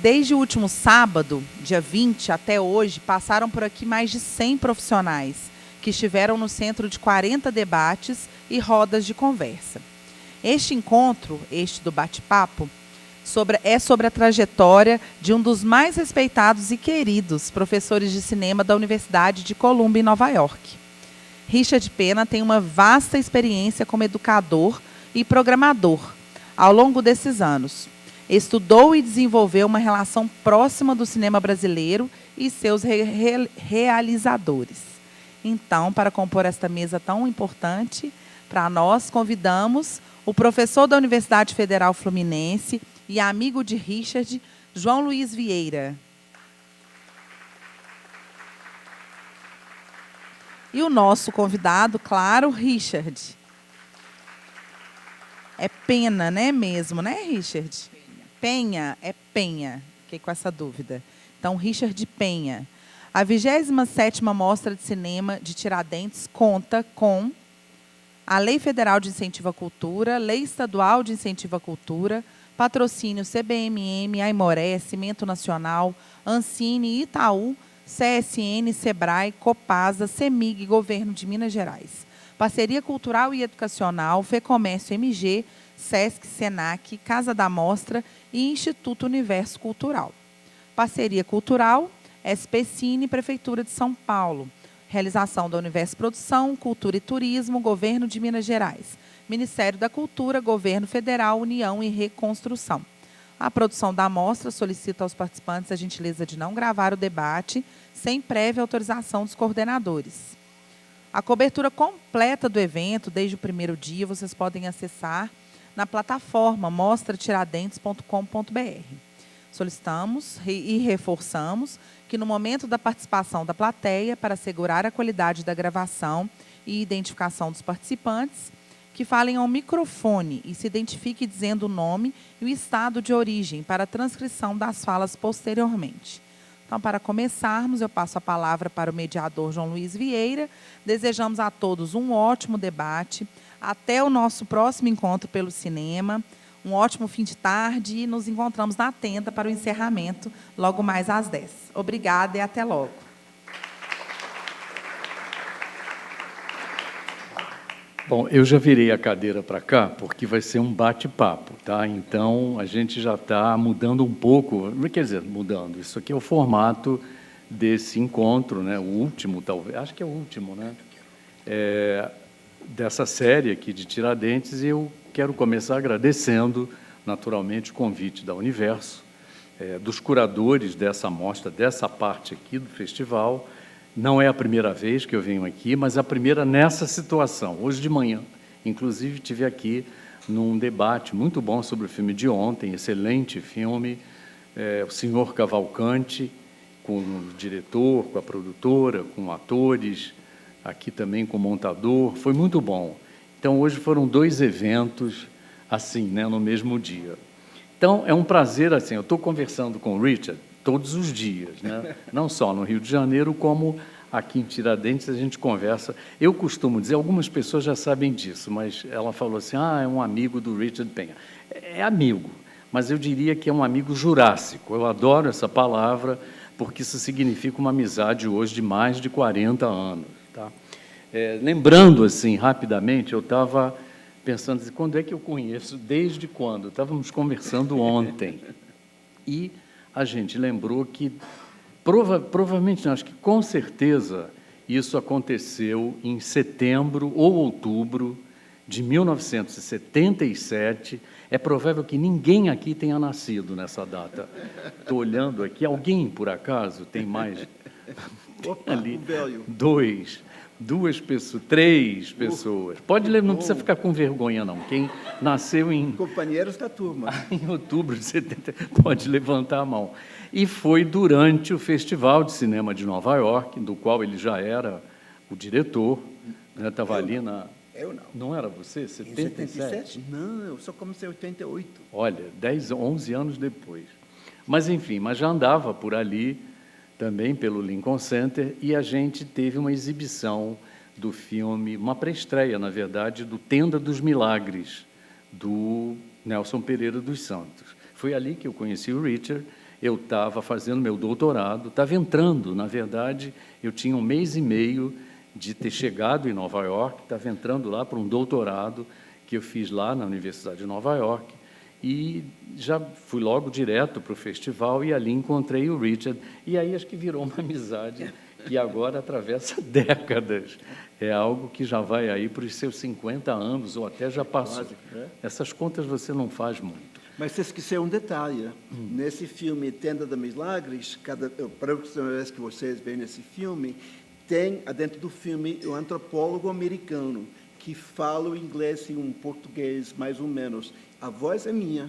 Desde o último sábado, dia 20, até hoje, passaram por aqui mais de 100 profissionais que estiveram no centro de 40 debates e rodas de conversa. Este encontro, do bate-papo, é sobre a trajetória de um dos mais respeitados e queridos professores de cinema da Universidade de Columbia, em Nova York. Richard Pena tem uma vasta experiência como educador e programador ao longo desses anos. Estudou e desenvolveu uma relação próxima do cinema brasileiro e seus realizadores. Então, para compor esta mesa tão importante, para nós convidamos o professor da Universidade Federal Fluminense e amigo de Richard, João Luiz Vieira. E o nosso convidado, claro, Richard. É Pena, né mesmo, né, Richard? Penha, é Penha. Fiquei com essa dúvida. Então, Richard Penha. A 27ª Mostra de Cinema de Tiradentes conta com a Lei Federal de Incentivo à Cultura, Lei Estadual de Incentivo à Cultura, patrocínio CBMM, Aimoré, Cimento Nacional, Ancine, Itaú, CSN, Sebrae, Copasa, CEMIG, Governo de Minas Gerais. Parceria Cultural e Educacional, FEComércio MG, SESC, SENAC, Casa da Mostra e Instituto Universo Cultural. Parceria Cultural, SPCine, Prefeitura de São Paulo. Realização da Universo Produção, Cultura e Turismo, Governo de Minas Gerais. Ministério da Cultura, Governo Federal, União e Reconstrução. A produção da mostra solicita aos participantes a gentileza de não gravar o debate sem prévia autorização dos coordenadores. A cobertura completa do evento, desde o primeiro dia, vocês podem acessar na plataforma mostratiradentes.com.br. Solicitamos e reforçamos que, no momento da participação da plateia, para assegurar a qualidade da gravação e identificação dos participantes, que falem ao microfone e se identifique dizendo o nome e o estado de origem para a transcrição das falas posteriormente. Então, para começarmos, eu passo a palavra para o mediador João Luiz Vieira. Desejamos a todos um ótimo debate. Até o nosso próximo encontro pelo cinema. Um ótimo fim de tarde e nos encontramos na tenda para o encerramento, logo mais às 10. Obrigada e até logo. Bom, eu já virei a cadeira para cá, porque vai ser um bate-papo, tá? Então, a gente já está mudando um pouco, quer dizer, mudando. Isso aqui é o formato desse encontro, né? O último, talvez, acho que é o último, né? Dessa série aqui de Tiradentes, e eu quero começar agradecendo, naturalmente, o convite da Universo, dos curadores dessa mostra, dessa parte aqui do festival. Não é a primeira vez que eu venho aqui, mas a primeira nessa situação. Hoje de manhã, inclusive, estive aqui num debate muito bom sobre o filme de ontem, excelente filme, O Senhor Cavalcante, com o diretor, com a produtora, com atores, aqui também com o montador, foi muito bom. Então, hoje foram 2 eventos, assim, né, no mesmo dia. Então, é um prazer, assim, eu estou conversando com o Richard todos os dias, né? Não só no Rio de Janeiro, como aqui em Tiradentes a gente conversa. Eu costumo dizer, algumas pessoas já sabem disso, mas ela falou assim, é um amigo do Richard Penha. É amigo, mas eu diria que é um amigo jurássico. Eu adoro essa palavra, porque isso significa uma amizade hoje de mais de 40 anos. Tá? Lembrando, assim, rapidamente, eu estava pensando, assim, quando é que eu conheço? Desde quando? Estávamos conversando ontem. E a gente lembrou que, provavelmente, não, acho que com certeza, isso aconteceu em setembro ou outubro de 1977. É provável que ninguém aqui tenha nascido nessa data. Estou olhando aqui, alguém, por acaso, tem mais? Opa, ali, duas pessoas, 3 pessoas. Pode ler, não precisa ficar com vergonha, não. Quem nasceu em... Companheiros da turma. Em outubro de 70, pode levantar a mão. E foi durante o Festival de Cinema de Nova York, do qual ele já era o diretor, né? Estava ali na... Eu não. Não era você? 77? 77? Não, eu só comecei em 88. Olha, 11 anos depois. Mas, enfim, mas já andava por ali, também pelo Lincoln Center, e a gente teve uma exibição do filme, uma pré-estreia, na verdade, do Tenda dos Milagres, do Nelson Pereira dos Santos. Foi ali que eu conheci o Richard. Eu estava fazendo meu doutorado, estava entrando, na verdade, eu tinha 1 mês e meio de ter chegado em Nova York, estava entrando lá para um doutorado que eu fiz lá na Universidade de Nova York, e já fui logo direto para o festival, e ali encontrei o Richard, e aí acho que virou uma amizade que agora atravessa décadas. É algo que já vai aí para os seus 50 anos, ou até já passou. Quase, né? Essas contas você não faz muito. Mas você esqueceu um detalhe. Nesse filme Tenda de Milagres, a próxima vez que vocês veem esse filme, tem dentro do filme um antropólogo americano que fala o inglês e um português mais ou menos. A voz é minha.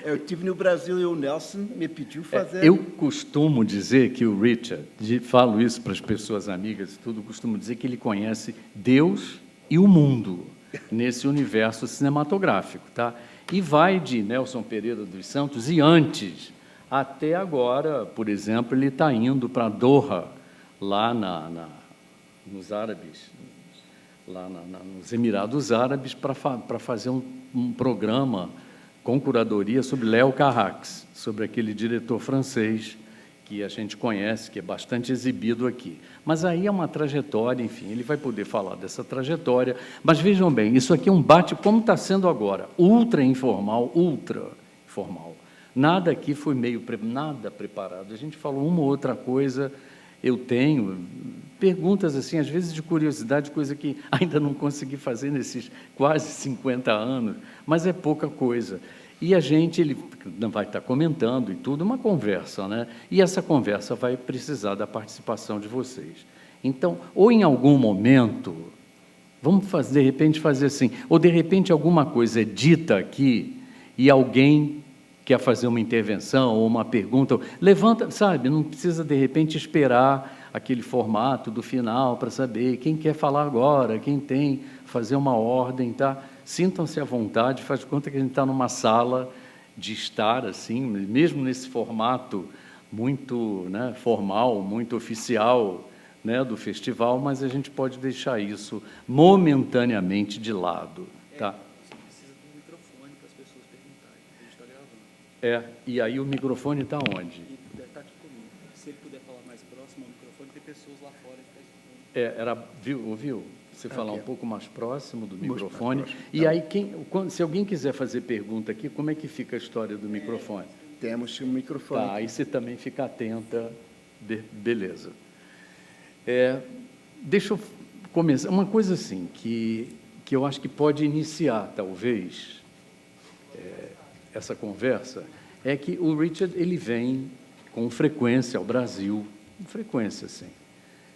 Eu estive no Brasil e o Nelson me pediu fazer. Eu costumo dizer que o Richard, falo isso para as pessoas amigas e tudo, costumo dizer que ele conhece Deus e o mundo nesse universo cinematográfico, tá? E vai de Nelson Pereira dos Santos e antes, até agora, por exemplo, ele está indo para Doha, lá nos Árabes, lá nos Emirados Árabes, para fazer um programa com curadoria sobre Léo Carrax, sobre aquele diretor francês que a gente conhece, que é bastante exibido aqui. Mas aí é uma trajetória, enfim, ele vai poder falar dessa trajetória. Mas vejam bem, isso aqui é um bate, como está sendo agora, ultra informal. Nada aqui foi nada preparado. A gente falou uma ou outra coisa. Eu tenho perguntas, assim, às vezes de curiosidade, coisa que ainda não consegui fazer nesses quase 50 anos, mas é pouca coisa. E ele vai estar comentando e tudo, uma conversa, né? E essa conversa vai precisar da participação de vocês. Então, ou em algum momento, de repente, fazer assim, ou de repente alguma coisa é dita aqui e alguém quer fazer uma intervenção ou uma pergunta, levanta, sabe? Não precisa, de repente, esperar aquele formato do final para saber quem quer falar agora, quem tem, fazer uma ordem, tá? Sintam-se à vontade, faz de conta que a gente está numa sala de estar, assim, mesmo nesse formato muito, né, formal, muito oficial, né, do festival, mas a gente pode deixar isso momentaneamente de lado, tá? Você precisa de um microfone para as pessoas perguntarem, a gente está gravando. E aí o microfone está onde? E está aqui comigo. Se ele puder falar mais próximo ao microfone, tem pessoas lá fora que estão escutando. Ouviu? Você falar um pouco mais próximo do Muito microfone. mais próximo, E aí, se alguém quiser fazer pergunta aqui, como é que fica a história do microfone? Temos um microfone. Tá, aí você também fica atenta. Beleza. Deixa eu começar. Uma coisa assim, que eu acho que pode iniciar, talvez, essa conversa, é que o Richard ele vem com frequência ao Brasil, com frequência, sim.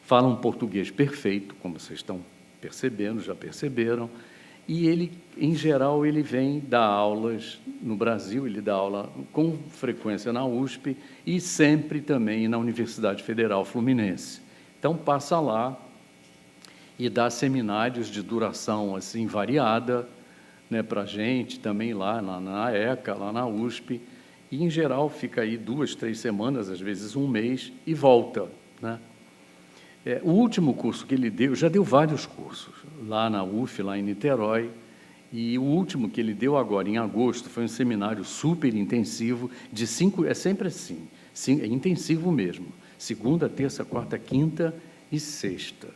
Fala um português perfeito, como vocês estão percebendo, já perceberam, e ele, em geral, ele vem dar aulas no Brasil, ele dá aula com frequência na USP e sempre também na Universidade Federal Fluminense. Então, passa lá e dá seminários de duração assim variada, né, para a gente, também lá na ECA, lá na USP, e, em geral, fica aí 2, 3 semanas, às vezes 1 mês, e volta, né? O último curso que ele deu, já deu vários cursos, lá na UF, lá em Niterói, e o último que ele deu agora, em agosto, foi um seminário super intensivo, de 5, é sempre assim, é intensivo mesmo, segunda, terça, quarta, quinta e sexta.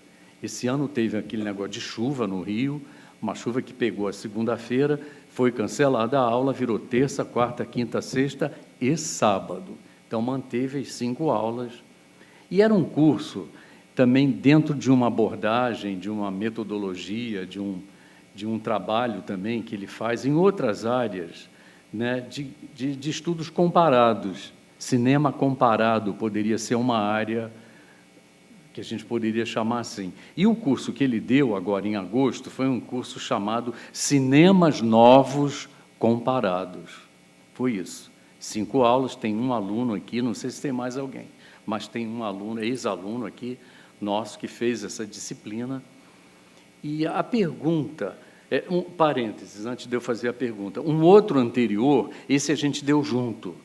Esse ano teve aquele negócio de chuva no Rio, uma chuva que pegou a segunda-feira, foi cancelada a aula, virou terça, quarta, quinta, sexta e sábado. Então, manteve as 5 aulas. E era um curso também dentro de uma abordagem, de uma metodologia, de um trabalho também que ele faz em outras áreas, né, de estudos comparados. Cinema comparado poderia ser uma área que a gente poderia chamar assim. E o curso que ele deu agora em agosto foi um curso chamado Cinemas Novos Comparados. Foi isso. 5 aulas, tem um aluno aqui, não sei se tem mais alguém, mas tem um aluno, ex-aluno aqui, nosso, que fez essa disciplina. E a pergunta, parênteses, antes de eu fazer a pergunta, um outro anterior, esse a gente deu junto,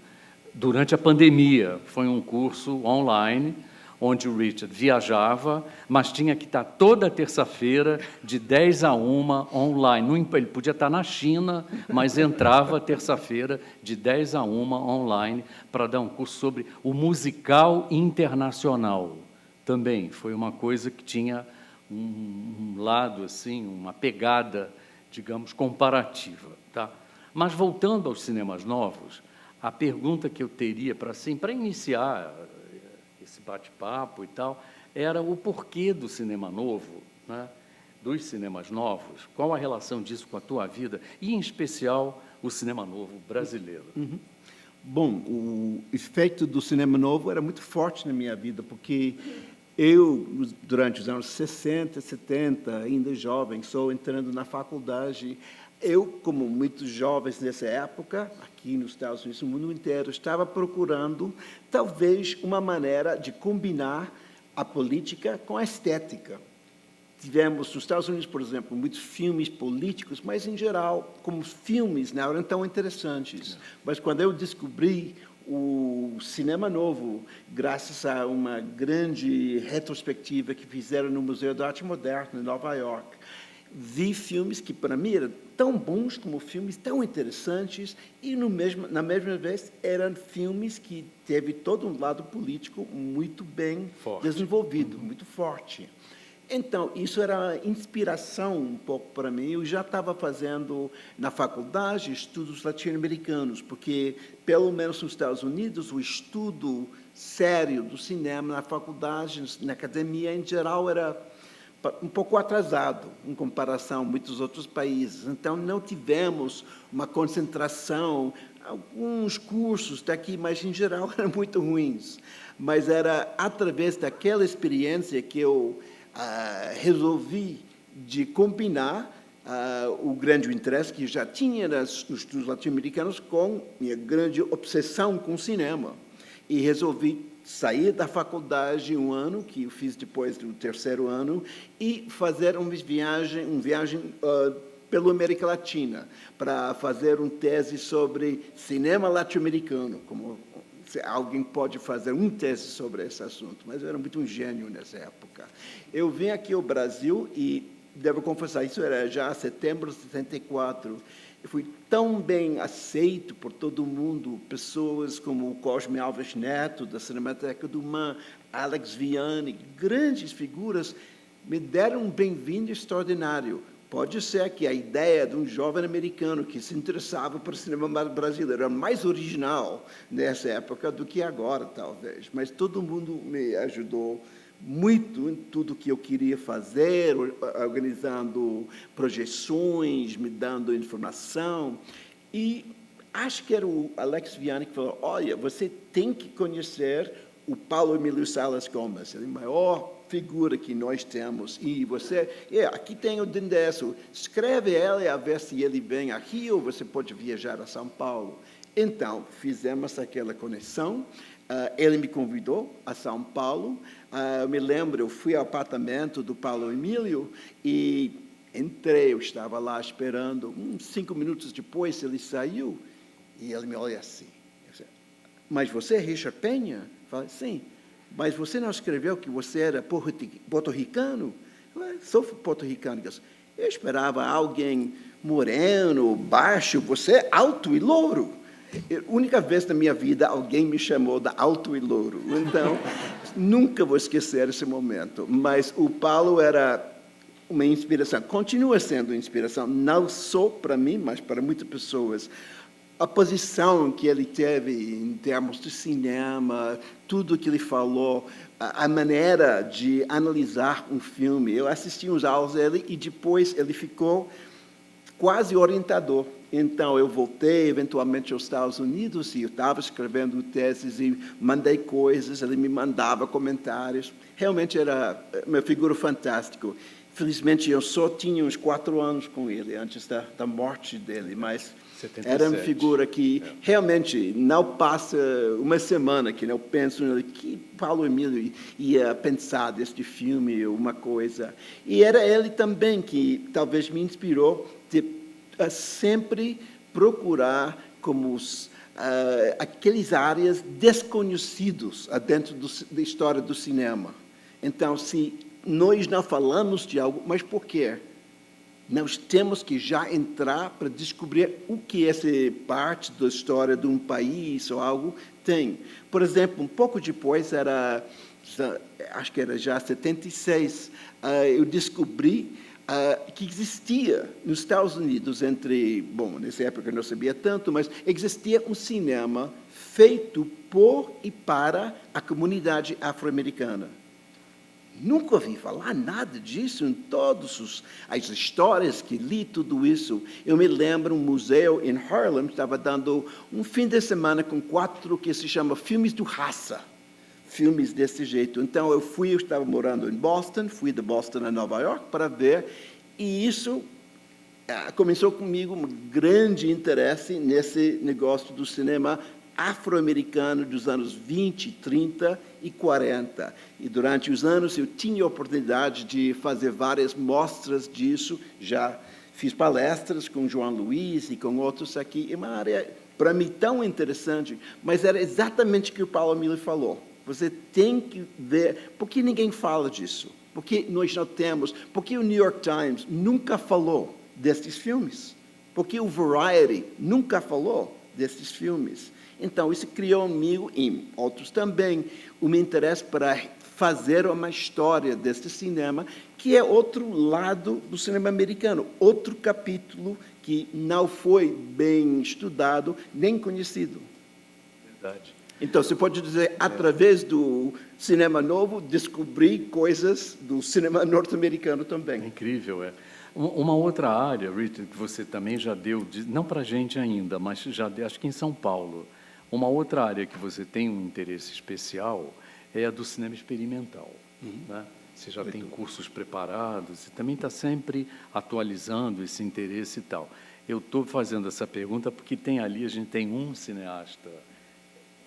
durante a pandemia, foi um curso online, onde o Richard viajava, mas tinha que estar toda terça-feira, de 10 a 1, online. Ele podia estar na China, mas entrava terça-feira, de 10 a 1, online, para dar um curso sobre o musical internacional. Também foi uma coisa que tinha um lado, assim, uma pegada, digamos, comparativa. Tá? Mas, voltando aos cinemas novos, a pergunta que eu teria para iniciar esse bate-papo e tal, era o porquê do cinema novo, né? Dos cinemas novos, qual a relação disso com a tua vida, e, em especial, o cinema novo brasileiro. Uhum. Bom, o efeito do cinema novo era muito forte na minha vida, porque eu, durante os anos 60, 70, ainda jovem, só entrando na faculdade, eu, como muitos jovens nessa época, aqui nos Estados Unidos, no mundo inteiro, estava procurando, talvez, uma maneira de combinar a política com a estética. Tivemos, nos Estados Unidos, por exemplo, muitos filmes políticos, mas, em geral, como filmes, não eram tão interessantes. Mas, quando eu descobri o cinema novo, graças a uma grande retrospectiva que fizeram no Museu da Arte Moderna, em Nova York, vi filmes que, para mim, eram tão bons como filmes tão interessantes e, na mesma vez, eram filmes que teve todo um lado político muito bem desenvolvido, muito forte. Então, isso era inspiração um pouco para mim. Eu já estava fazendo, na faculdade, estudos latino-americanos, porque, pelo menos nos Estados Unidos, o estudo sério do cinema na faculdade, na academia, em geral, era um pouco atrasado em comparação a muitos outros países. Então, não tivemos uma concentração, alguns cursos daqui, mas, em geral, eram muito ruins. Mas era através daquela experiência que eu resolvi de combinar o grande interesse que já tinha nos estudos latino-americanos com minha grande obsessão com o cinema. E resolvi sair da faculdade um ano, que eu fiz depois do terceiro ano, e fazer uma viagem pela América Latina, para fazer uma tese sobre cinema latino-americano, como alguém pode fazer uma tese sobre esse assunto, mas eu era muito um gênio nessa época. Eu vim aqui ao Brasil e, devo confessar, isso era já setembro de 74, eu fui tão bem aceito por todo mundo, pessoas como o Cosme Alves Neto, da Cinemateca do MAN, Alex Vianney, grandes figuras, me deram um bem-vindo extraordinário. Pode ser que a ideia de um jovem americano que se interessava por cinema brasileiro era mais original nessa época do que agora, talvez. Mas todo mundo me ajudou muito em tudo que eu queria fazer, organizando projeções, me dando informação. E acho que era o Alex Vianney que falou, olha, você tem que conhecer o Paulo Emílio Salas Gomes, ele é a maior figura que nós temos, e você, aqui tem o endereço, escreve ele a ver se ele vem aqui ou você pode viajar a São Paulo. Então, fizemos aquela conexão, ele me convidou a São Paulo, eu me lembro, eu fui ao apartamento do Paulo Emílio e entrei, eu estava lá esperando, 5 minutos depois ele saiu e ele me olha assim, mas você é Richard Penha? Eu falei, sim. Mas você não escreveu que você era porto-ricano? Eu sou porto-ricano. Eu esperava alguém moreno, baixo, você é alto e louro. A única vez na minha vida alguém me chamou de alto e louro. Então, nunca vou esquecer esse momento. Mas o Paulo era uma inspiração, continua sendo uma inspiração, não só para mim, mas para muitas pessoas. A posição que ele teve em termos de cinema, tudo que ele falou, a maneira de analisar um filme. Eu assisti uns aulas dele e depois ele ficou quase orientador. Então, eu voltei eventualmente aos Estados Unidos e eu estava escrevendo teses e mandei coisas, ele me mandava comentários. Realmente era uma figura fantástica. Felizmente, eu só tinha uns 4 anos com ele, antes da morte dele, mas 77. Era uma figura que realmente não passa uma semana que não penso nele, que Paulo Emílio ia pensar deste filme, uma coisa. E era ele também que talvez me inspirou a sempre procurar como aquelas áreas desconhecidas dentro da história do cinema. Então, se nós não falamos de algo, mas por quê? Nós temos que já entrar para descobrir o que essa parte da história de um país ou algo tem. Por exemplo, um pouco depois, acho que era já 76, eu descobri que existia nos Estados Unidos, nessa época eu não sabia tanto, mas existia um cinema feito por e para a comunidade afro-americana. Nunca ouvi falar nada disso em todas as histórias que li, tudo isso. Eu me lembro, um museu em Harlem estava dando um fim de semana com 4 que se chama Filmes do Raça. Filmes desse jeito. Então, eu estava morando em Boston, fui de Boston a Nova York para ver, e isso começou comigo um grande interesse nesse negócio do cinema afro-americano dos anos 20, 30 e 40. E durante os anos eu tinha a oportunidade de fazer várias mostras disso, já fiz palestras com João Luiz e com outros aqui, é uma área, para mim, tão interessante, mas era exatamente o que o Paulo Miller falou. Você tem que ver, por que ninguém fala disso? Por que nós não temos? Por que o New York Times nunca falou destes filmes? Por que o Variety nunca falou destes filmes? Então, isso criou em mim, e outros também, um interesse para fazer uma história deste cinema, que é outro lado do cinema americano, outro capítulo que não foi bem estudado, nem conhecido. Verdade. Então, você pode dizer, através do cinema novo, descobrir coisas do cinema norte-americano também. É incrível, é. Uma outra área, Richard, que você também já deu, não para a gente ainda, mas já deu, acho que em São Paulo, uma outra área que você tem um interesse especial é a do cinema experimental. Né? Você já tem cursos preparados e também está sempre atualizando esse interesse e tal. Eu estou fazendo essa pergunta porque a gente tem um cineasta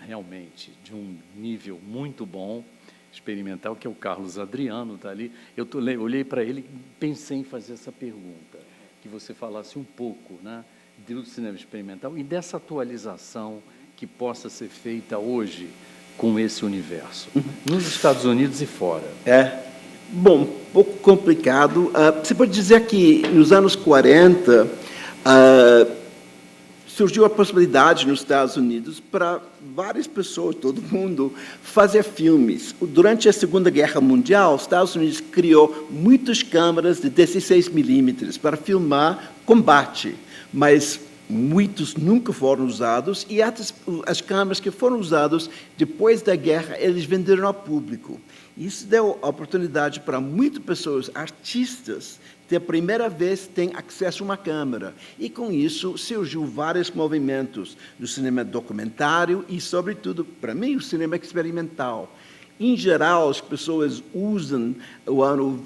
realmente de um nível muito bom, experimental, que é o Carlos Adriano, está ali. Eu olhei para ele e pensei em fazer essa pergunta, que você falasse um pouco, né, do cinema experimental e dessa atualização que possa ser feita hoje com esse universo, nos Estados Unidos e fora. Bom, um pouco complicado. Você pode dizer que nos anos 40, surgiu a possibilidade nos Estados Unidos para várias pessoas, todo mundo, fazer filmes. Durante a Segunda Guerra Mundial, os Estados Unidos criou muitas câmeras de 16 milímetros para filmar combate, mas muitos nunca foram usados, e as câmeras que foram usadas depois da guerra, eles venderam ao público. Isso deu oportunidade para muitas pessoas, artistas, pela primeira vez têm acesso a uma câmera. E, com isso, surgiu vários movimentos do cinema documentário e, sobretudo, para mim, o cinema experimental. Em geral, as pessoas usam o ano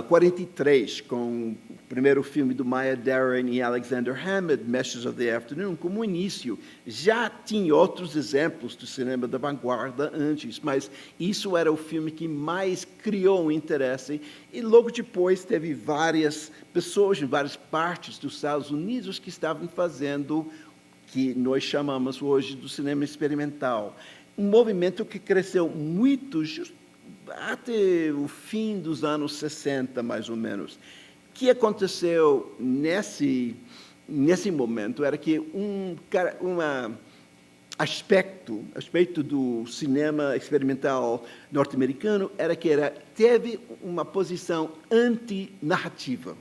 43, com o primeiro filme do Maya Deren e Alexander Hammett, Masters of the Afternoon, como início. Já tinha outros exemplos do cinema da vanguarda antes, mas isso era o filme que mais criou um interesse. E logo depois teve várias pessoas em várias partes dos Estados Unidos que estavam fazendo o que nós chamamos hoje do cinema experimental. Um movimento que cresceu muito até o fim dos anos 60, mais ou menos. O que aconteceu nesse momento era que um aspecto do cinema experimental norte-americano era que teve uma posição anti-narrativa.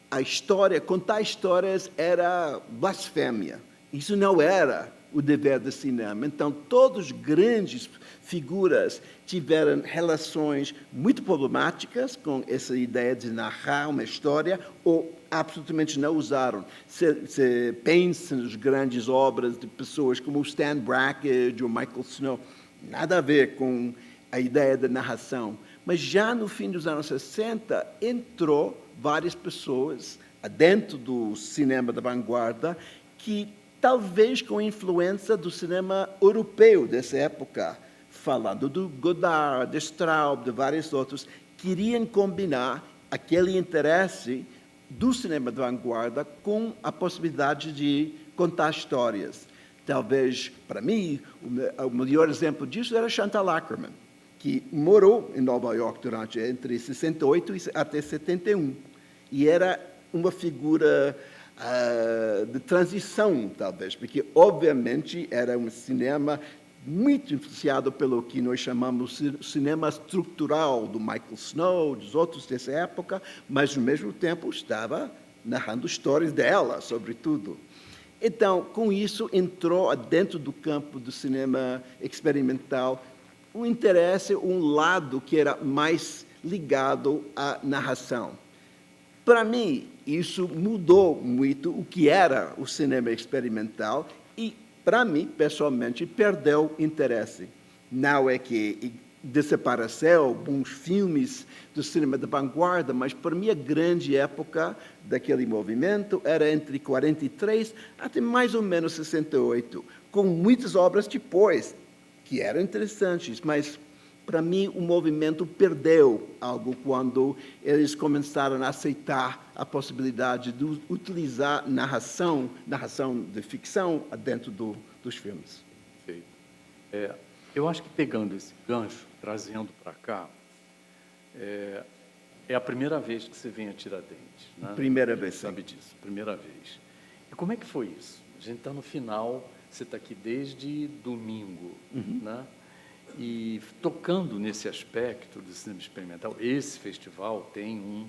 A história, contar histórias era blasfêmia. Isso não era o dever do cinema. Então, todas as grandes figuras tiveram relações muito problemáticas com essa ideia de narrar uma história ou absolutamente não usaram. Você pensa nas grandes obras de pessoas como Stan Brakhage ou Michael Snow, nada a ver com a ideia da narração. Mas já no fim dos anos 60, entrou várias pessoas dentro do cinema da vanguarda que talvez com influência do cinema europeu dessa época, falando do Godard, de Straub, de vários outros, queriam combinar aquele interesse do cinema de vanguarda com a possibilidade de contar histórias. talvez, para mim, o melhor exemplo disso era Chantal Akerman, que morou em Nova York durante entre 68 e até 71. E era uma figura de transição, talvez, porque, obviamente, era um cinema muito influenciado pelo que nós chamamos de cinema estrutural, do Michael Snow, dos outros dessa época, mas, ao mesmo tempo, estava narrando histórias dela, sobretudo. Então, com isso, entrou dentro do campo do cinema experimental um interesse, um lado que era mais ligado à narração. Para mim, isso mudou muito o que era o cinema experimental e, para mim, pessoalmente, perdeu interesse. Não é que desapareceu bons filmes do cinema de vanguarda, mas, para mim, a grande época daquele movimento era entre 43 até mais ou menos 68, com muitas obras depois, que eram interessantes, mas, para mim, o movimento perdeu algo quando eles começaram a aceitar a possibilidade de utilizar narração de ficção dentro dos filmes. Perfeito. Eu acho que, pegando esse gancho, trazendo para cá, é a primeira vez que você vem a Tiradentes, né? Primeira vez, sim. Sabe disso, primeira vez. E como é que foi isso? A gente está no final, você está aqui desde domingo, né? E tocando nesse aspecto do cinema experimental, esse festival tem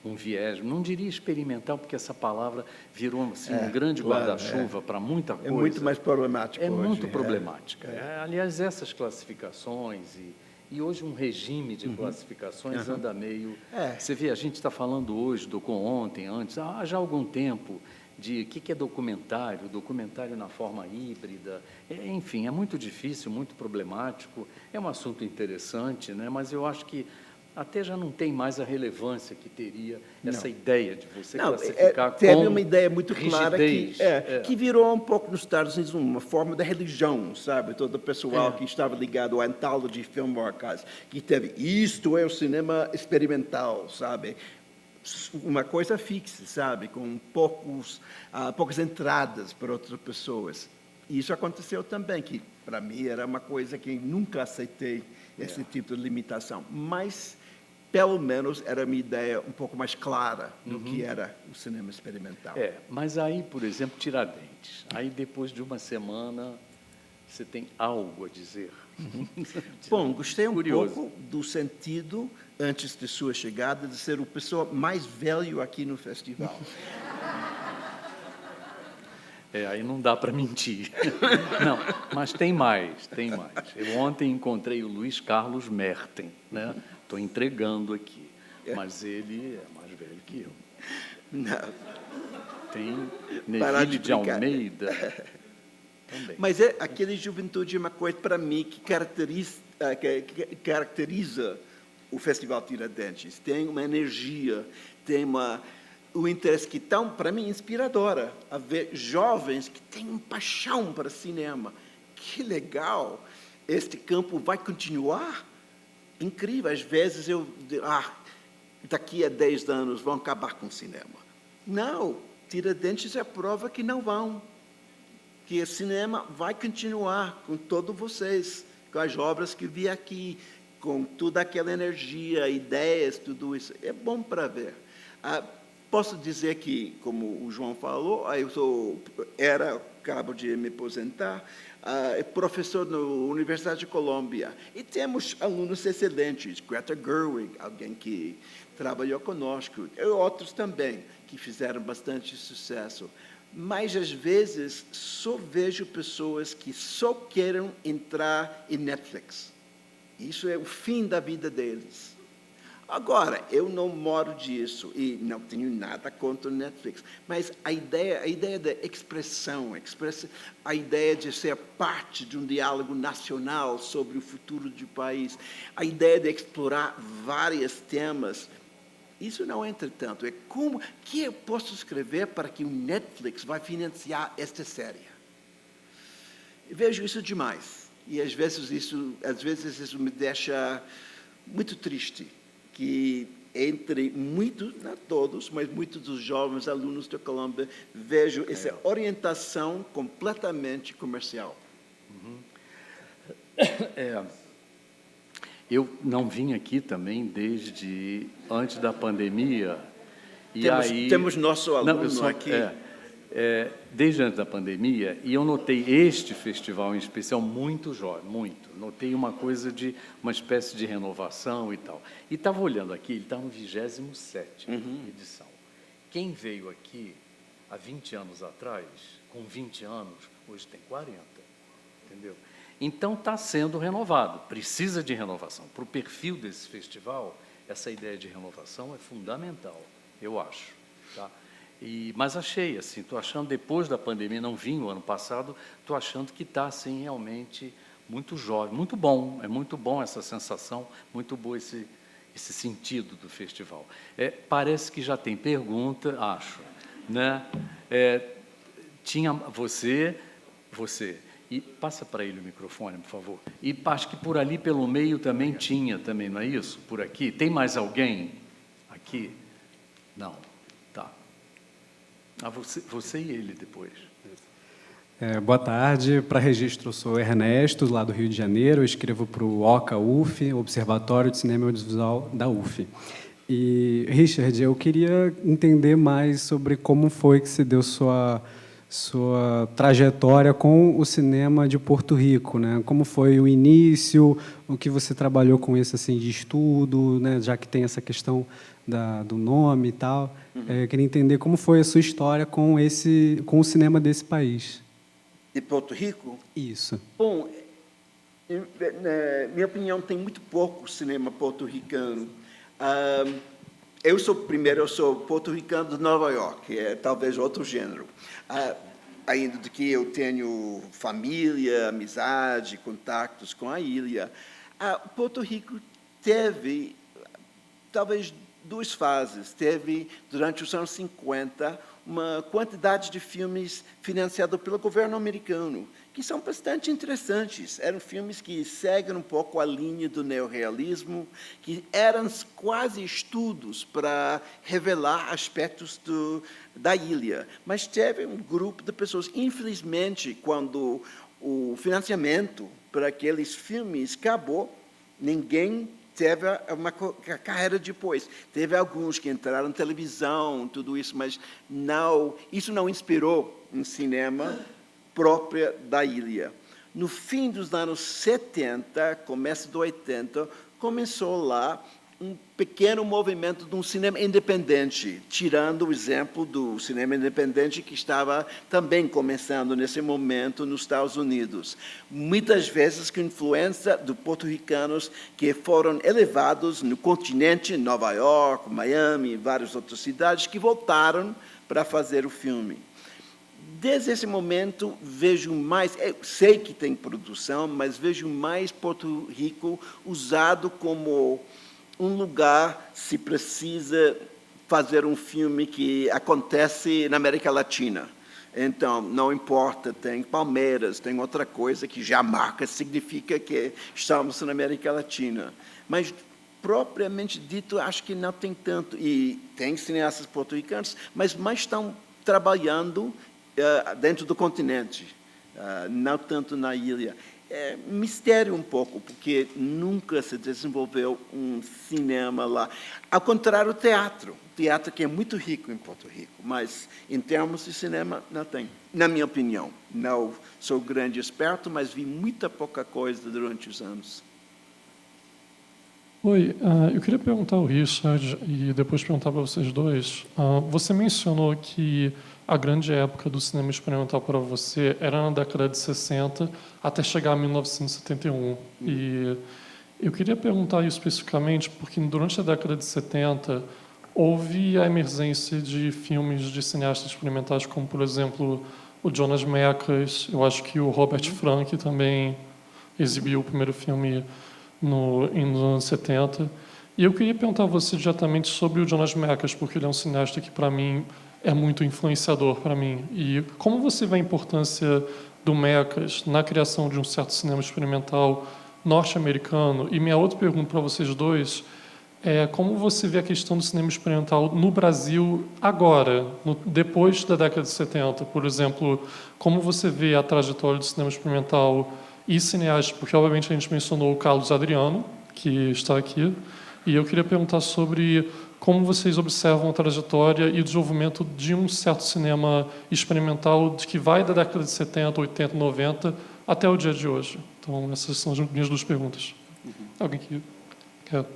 um viés, não diria experimental, porque essa palavra virou assim, um grande guarda-chuva para muita coisa. É muito mais problemática hoje. Muito problemática. Aliás, essas classificações e hoje um regime de classificações anda meio... Você vê, a gente está falando hoje, ontem, antes, já há algum tempo, de o que é documentário na forma híbrida, enfim, é muito difícil, muito problemático, é um assunto interessante, né? Mas eu acho que até já não tem mais a relevância que teria essa ideia de você classificar teve uma ideia muito clara que virou um pouco nos Estados Unidos uma forma de religião, sabe? Todo o pessoal que estava ligado ao Anthology Film Archives, que teve, isto é o cinema experimental, sabe? Uma coisa fixa, sabe? Com poucas entradas para outras pessoas. E isso aconteceu também, que para mim era uma coisa que nunca aceitei, esse tipo de limitação. Mas, pelo menos, era uma ideia um pouco mais clara do que era o cinema experimental. Mas aí, por exemplo, Tiradentes. Aí, depois de uma semana, você tem algo a dizer? Bom, gostei um pouco do sentido, antes de sua chegada, de ser o pessoa mais velho aqui no festival. Aí não dá para mentir. Não, mas tem mais. Eu ontem encontrei o Luiz Carlos Merten, né? Estou entregando aqui, mas ele é mais velho que eu. Não. Tem Neville de Almeida. Também. Mas aquele juventude é uma coisa, para mim, que caracteriza o Festival Tiradentes. Tem uma energia, tem um interesse que tão, para mim, inspiradora, a ver jovens que têm uma paixão para cinema. Que legal! Este campo vai continuar? Incrível! Às vezes eu digo, daqui a 10 anos vão acabar com o cinema. Não! Tiradentes é a prova que não vão. Que o cinema vai continuar com todos vocês, com as obras que vi aqui, com toda aquela energia, ideias, tudo isso. É bom para ver. Posso dizer que, como o João falou, acabo de me aposentar, professor na Universidade de Colômbia. E temos alunos excelentes, Greta Gerwig, alguém que trabalhou conosco, e outros também, que fizeram bastante sucesso. Mas, às vezes, só vejo pessoas que só querem entrar em Netflix. Isso é o fim da vida deles. Agora, eu não moro disso e não tenho nada contra o Netflix, mas a ideia da expressão, a ideia de ser parte de um diálogo nacional sobre o futuro do país, a ideia de explorar vários temas, isso não entra tanto. Que eu posso escrever para que o Netflix vai financiar esta série? Eu vejo isso demais. E, às vezes isso me deixa muito triste, que entre muitos, não todos, mas muitos dos jovens alunos da Colômbia, vejo essa orientação completamente comercial. Eu não vim aqui também desde antes da pandemia. Temos nosso aluno aqui. Desde antes da pandemia, e eu notei este festival em especial muito jovem, muito. Notei uma coisa de uma espécie de renovação e tal. E estava olhando aqui, ele está no 27ª edição. Quem veio aqui há 20 anos atrás, com 20 anos, hoje tem 40, entendeu? Então está sendo renovado, precisa de renovação. Para o perfil desse festival, essa ideia de renovação é fundamental, eu acho, tá? Mas achei, assim, estou achando, depois da pandemia, não vim o ano passado, estou achando que está, assim, realmente muito jovem, muito bom, é muito bom essa sensação, muito bom esse sentido do festival. Parece que já tem pergunta, acho, né? Tinha você, e passa para ele o microfone, por favor, e acho que por ali, pelo meio, também tinha, também, não é isso? Por aqui, tem mais alguém aqui? Não. Você e ele depois. Boa tarde. Para registro, eu sou Ernesto, lá do Rio de Janeiro. Eu escrevo para o OCA-UF, Observatório de Cinema e Audiovisual da UF. E, Richard, eu queria entender mais sobre como foi que se deu sua trajetória com o cinema de Porto Rico, né? Como foi o início, o que você trabalhou com isso assim, de estudo, né? Já que tem essa questão do nome e tal. Eu queria entender como foi a sua história com o cinema desse país. De Porto Rico? Isso. Bom, na minha opinião, tem muito pouco cinema porto-ricano. Eu sou porto-ricano de Nova York, talvez outro gênero. Ainda do que eu tenho família, amizade, contactos com a ilha. Porto Rico teve, talvez, duas fases. Teve, durante os anos 50, uma quantidade de filmes financiados pelo governo americano, que são bastante interessantes. Eram filmes que seguem um pouco a linha do neorrealismo, que eram quase estudos para revelar aspectos da ilha. Mas teve um grupo de pessoas, infelizmente, quando o financiamento para aqueles filmes acabou, ninguém teve uma carreira depois. Teve alguns que entraram na televisão, tudo isso, mas isso não inspirou um cinema próprio da ilha. No fim dos anos 70, começo dos 80, começou lá um pequeno movimento de um cinema independente, tirando o exemplo do cinema independente que estava também começando nesse momento nos Estados Unidos. Muitas vezes com influência dos porto-ricanos que foram elevados no continente, Nova York, Miami e várias outras cidades, que voltaram para fazer o filme. Desde esse momento, vejo mais, eu sei que tem produção, mas vejo mais Porto Rico usado como um lugar se precisa fazer um filme que acontece na América Latina. Então, não importa, tem Palmeiras, tem outra coisa que já marca, significa que estamos na América Latina. Mas, propriamente dito, acho que não tem tanto. E tem cineastas porto-ricanos, mas mais estão trabalhando dentro do continente, não tanto na ilha. Mistério um pouco, porque nunca se desenvolveu um cinema lá. Ao contrário do teatro que é muito rico em Porto Rico, mas em termos de cinema não tem, na minha opinião. Não sou grande experto, mas vi muita pouca coisa durante os anos. Oi, eu queria perguntar ao Richard e depois perguntar para vocês dois. Você mencionou que a grande época do cinema experimental para você era na década de 60 até chegar a 1971. E eu queria perguntar isso especificamente porque durante a década de 70 houve a emergência de filmes de cineastas experimentais como, por exemplo, o Jonas Mekas. Eu acho que o Robert Frank também exibiu o primeiro filme nos anos 70. E eu queria perguntar a você diretamente sobre o Jonas Mekas, porque ele é um cineasta que, para mim, é muito influenciador para mim. E como você vê a importância do Mekas na criação de um certo cinema experimental norte-americano? E minha outra pergunta para vocês dois Como você vê a questão do cinema experimental no Brasil agora, depois da década de 70? Por exemplo, como você vê a trajetória do cinema experimental e cineastas? Porque, obviamente, a gente mencionou o Carlos Adriano, que está aqui, e eu queria perguntar sobre como vocês observam a trajetória e o desenvolvimento de um certo cinema experimental que vai da década de 70, 80, 90 até o dia de hoje. Então, essas são as minhas duas perguntas. Alguém que quer...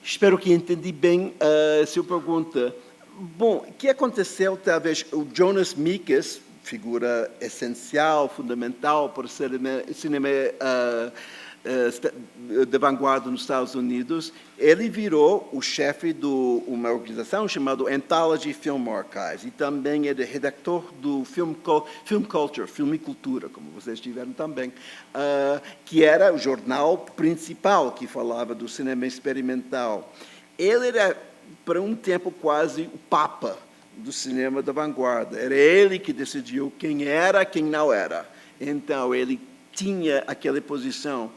Espero que entendi bem a sua pergunta. Bom, o que aconteceu, talvez, o Jonas Mekas, figura essencial, fundamental para o cinema de vanguarda nos Estados Unidos, ele virou o chefe de uma organização chamada Anthology Film Archives, e também é redator do Film Culture, Filme e Cultura, como vocês tiveram também, que era o jornal principal que falava do cinema experimental. Ele era, por um tempo, quase o papa do cinema da vanguarda. Era ele que decidiu quem era, quem não era. Então, ele tinha aquela posição.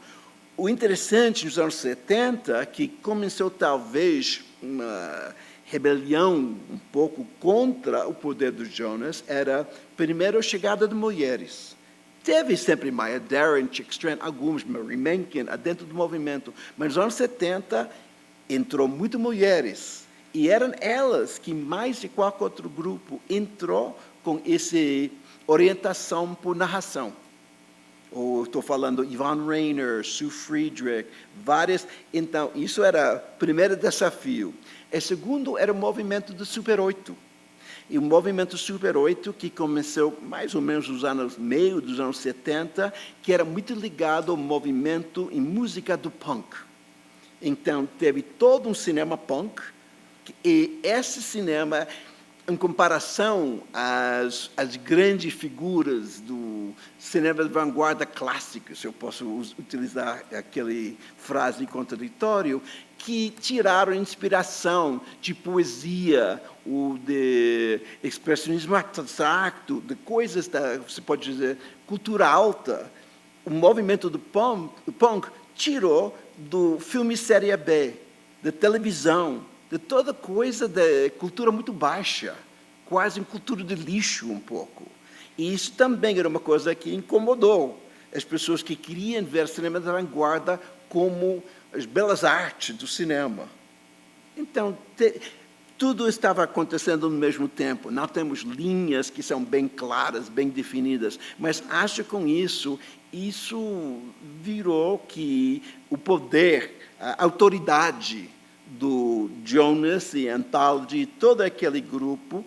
O interessante nos anos 70, que começou talvez uma rebelião um pouco contra o poder do Jonas, era, primeiro, a chegada de mulheres. Teve sempre Maya Deren, Chick Strand, alguns, Marie Menken, dentro do movimento, mas nos anos 70 entrou muitas mulheres, e eram elas que, mais de qualquer outro grupo, entrou com essa orientação por narração. Estou falando Yvonne Rainer, Sue Friedrich, várias. Então, isso era o primeiro desafio. O segundo era o movimento do Super 8. E o movimento Super 8, que começou mais ou menos meio dos anos 70, que era muito ligado ao movimento em música do punk. Então, teve todo um cinema punk, e esse cinema, em comparação às grandes figuras do cinema de vanguarda clássico, se eu posso utilizar aquela frase contraditória, que tiraram inspiração de poesia, ou de expressionismo abstrato, de coisas, você pode dizer, cultura alta. O movimento do punk tirou do filme série B, da televisão, de toda coisa de cultura muito baixa, quase uma cultura de lixo um pouco. E isso também era uma coisa que incomodou as pessoas que queriam ver cinema da vanguarda como as belas artes do cinema. Então, tudo estava acontecendo no mesmo tempo. Não temos linhas que são bem claras, bem definidas, mas acho que com isso virou que o poder, a autoridade do Jonas e Anthology, todo aquele grupo,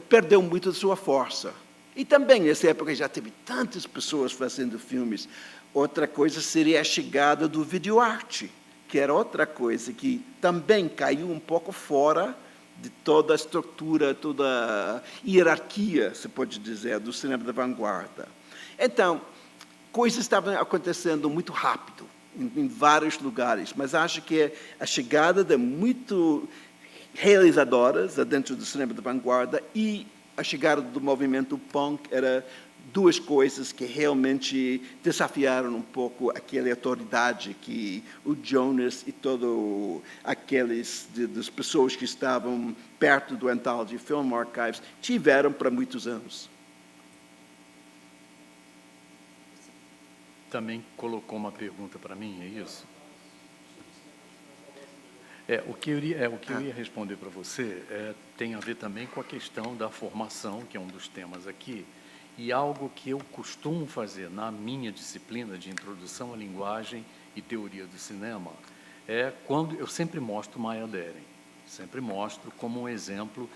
perdeu muito de sua força. E também, nessa época, já teve tantas pessoas fazendo filmes. Outra coisa seria a chegada do videoarte, que era outra coisa que também caiu um pouco fora de toda a estrutura, toda a hierarquia, se pode dizer, do cinema da vanguarda. Então, coisas estavam acontecendo muito rápido, em vários lugares, mas acho que a chegada de muito realizadoras dentro do cinema de vanguarda e a chegada do movimento punk era duas coisas que realmente desafiaram um pouco aquela autoridade que o Jonas e todas das pessoas que estavam perto do Anthology Film Archives tiveram para muitos anos. Também colocou uma pergunta para mim, é isso? O que eu ia responder para você tem a ver também com a questão da formação, que é um dos temas aqui, e algo que eu costumo fazer na minha disciplina de introdução à linguagem e teoria do cinema, quando eu sempre mostro Maya Deren, sempre mostro como um exemplo,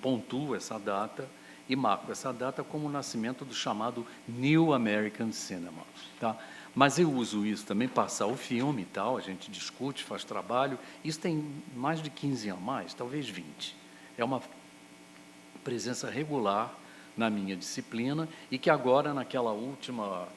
pontuo essa data e marco essa data como o nascimento do chamado New American Cinema, tá? Mas eu uso isso também, passar o filme e tal, a gente discute, faz trabalho. Isso tem mais de 15 anos, mais, talvez 20. É uma presença regular na minha disciplina e que agora, naquela última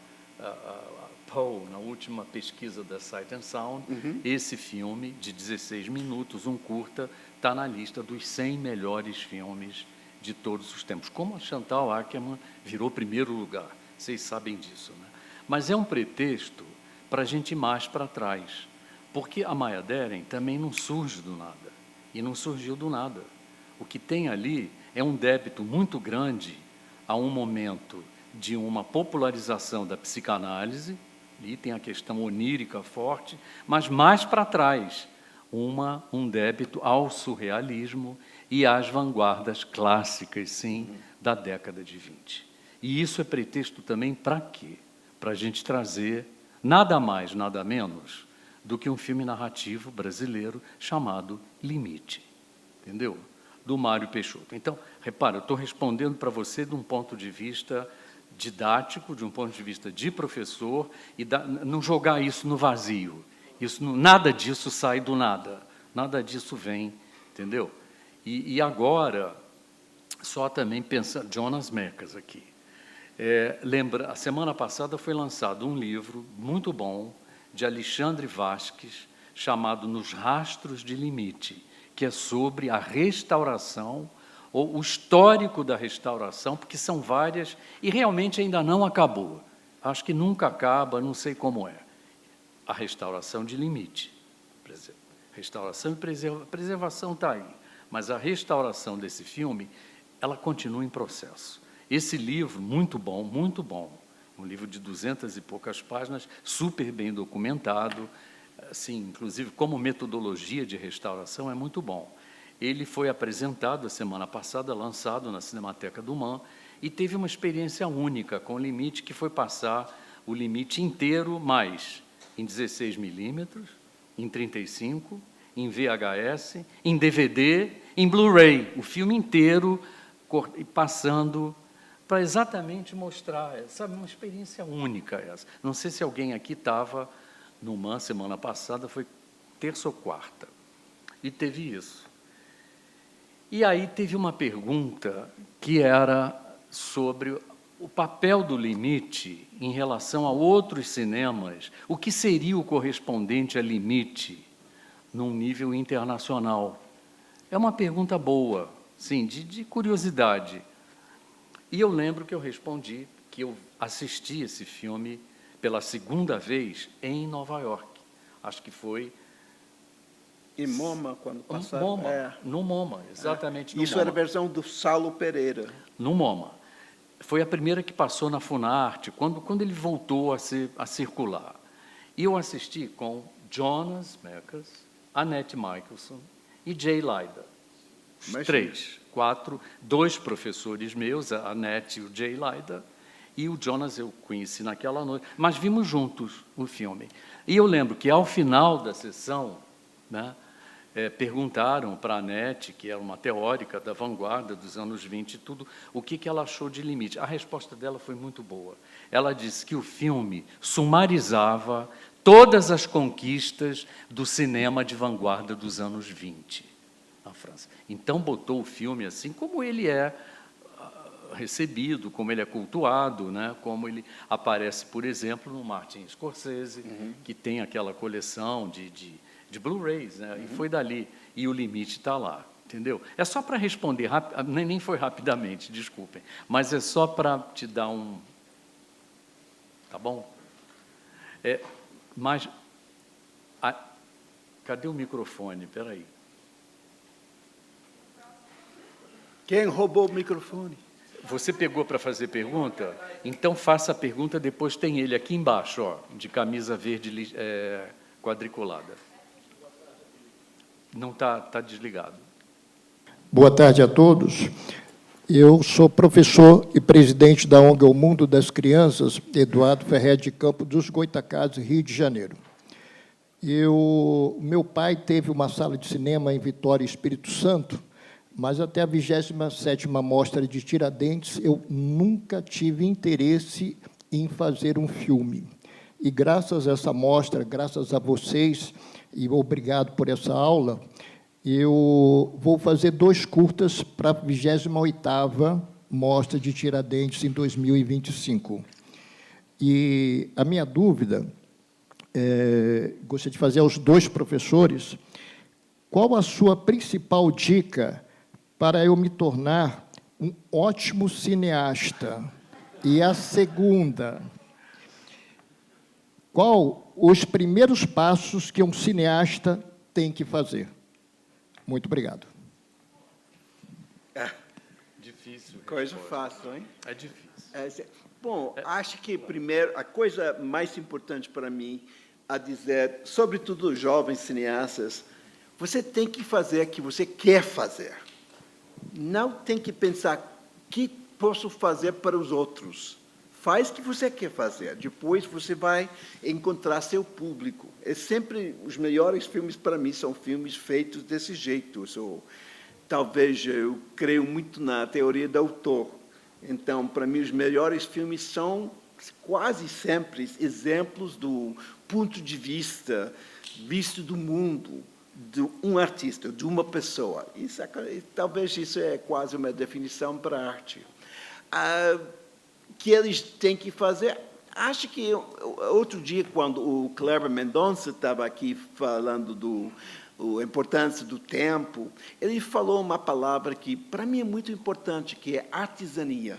poll, na última pesquisa da Sight and Sound, esse filme de 16 minutos, um curta, está na lista dos 100 melhores filmes de todos os tempos. Como a Chantal Akerman virou primeiro lugar, vocês sabem disso, né? Mas é um pretexto para a gente ir mais para trás. Porque a Maya Deren também não surge do nada, e não surgiu do nada. O que tem ali é um débito muito grande a um momento de uma popularização da psicanálise, ali tem a questão onírica forte, mas mais para trás, um débito ao surrealismo e às vanguardas clássicas, sim, da década de 20. E isso é pretexto também para quê? Para a gente trazer nada mais, nada menos do que um filme narrativo brasileiro chamado Limite, entendeu? Do Mário Peixoto. Então, repara, eu estou respondendo para você de um ponto de vista didático, de um ponto de vista de professor, e não jogar isso no vazio. Nada disso sai do nada, nada disso vem, entendeu? E agora, só também pensando, Jonas Mekas aqui. Lembra, a semana passada foi lançado um livro muito bom, de Alexandre Vasques, chamado Nos Rastros de Limite, que é sobre a restauração, ou o histórico da restauração, porque são várias, e realmente ainda não acabou. Acho que nunca acaba, não sei como é. A restauração de limite. Restauração e preservação está aí, mas a restauração desse filme, ela continua em processo. Esse livro, muito bom, um livro de 200 e poucas páginas, super bem documentado, assim, inclusive como metodologia de restauração, é muito bom. Ele foi apresentado a semana passada, lançado na Cinemateca do MAM, e teve uma experiência única com o Limite, que foi passar o Limite inteiro, mais em 16 milímetros, em 35, em VHS, em DVD, em Blu-ray, o filme inteiro, passando para exatamente mostrar, sabe, uma experiência única essa. Não sei se alguém aqui estava no MAM semana passada, foi terça ou quarta, e teve isso. E aí teve uma pergunta que era sobre o papel do Limite em relação a outros cinemas, o que seria o correspondente a Limite num nível internacional. É uma pergunta boa, sim, de curiosidade. E eu lembro que eu respondi que eu assisti esse filme pela segunda vez em Nova York. Acho que foi... Em MoMA, quando passaram? No MoMA, exatamente no Isso MoMA. era a versão do Saulo Pereira. No MoMA. Foi a primeira que passou na Funarte, quando ele voltou a circular. E eu assisti com Jonas Mekas, Annette Michelson e Jay Leiter. Dois professores meus, a Annette e o Jay Leiter, e o Jonas eu conheci naquela noite, mas vimos juntos o filme. E eu lembro que, ao final da sessão, né, perguntaram para a Annette, que era uma teórica da vanguarda dos anos 20 e tudo, o que ela achou de Limite. A resposta dela foi muito boa. Ela disse que o filme sumarizava todas as conquistas do cinema de vanguarda dos anos 20 na França. Então, botou o filme assim como ele é recebido, como ele é cultuado, né? Como ele aparece, por exemplo, no Martin Scorsese, que tem aquela coleção de Blu-rays, né? E foi dali. E o Limite está lá, entendeu? É só para responder, nem foi rapidamente, desculpem, mas é só para te dar um... Tá bom? Mas... Cadê o microfone? Espera aí. Quem roubou o microfone? Você pegou para fazer pergunta? Então faça a pergunta, depois tem ele aqui embaixo, ó, de camisa verde quadriculada. Não está desligado. Boa tarde a todos. Eu sou professor e presidente da ONG O Mundo das Crianças, Eduardo Ferrer de Campos dos Goitacazes, Rio de Janeiro. Meu pai teve uma sala de cinema em Vitória, Espírito Santo, mas até a 27ª Mostra de Tiradentes eu nunca tive interesse em fazer um filme. E, graças a essa mostra, graças a vocês, e obrigado por essa aula, eu vou fazer 2 curtas para a 28ª Mostra de Tiradentes em 2025. E a minha dúvida, gostaria de fazer aos 2 professores, qual a sua principal dica para eu me tornar um ótimo cineasta? E a segunda, qual os primeiros passos que um cineasta tem que fazer? Muito obrigado. Difícil. Coisa fácil, hein? É difícil. Bom, acho que, primeiro, a coisa mais importante para mim a dizer, sobretudo os jovens cineastas, você tem que fazer o que você quer fazer. Não tem que pensar o que posso fazer para os outros. Faz o que você quer fazer. Depois você vai encontrar seu público. É sempre os melhores filmes para mim são filmes feitos desse jeito. Talvez eu creio muito na teoria do autor. Então, para mim, os melhores filmes são quase sempre exemplos do ponto de vista visto do mundo de um artista, de uma pessoa. Talvez isso é quase uma definição para a arte. Que eles têm que fazer. Acho que outro dia, quando o Kleber Mendonça estava aqui falando a importância do tempo, ele falou uma palavra que, para mim, é muito importante, que é artesania.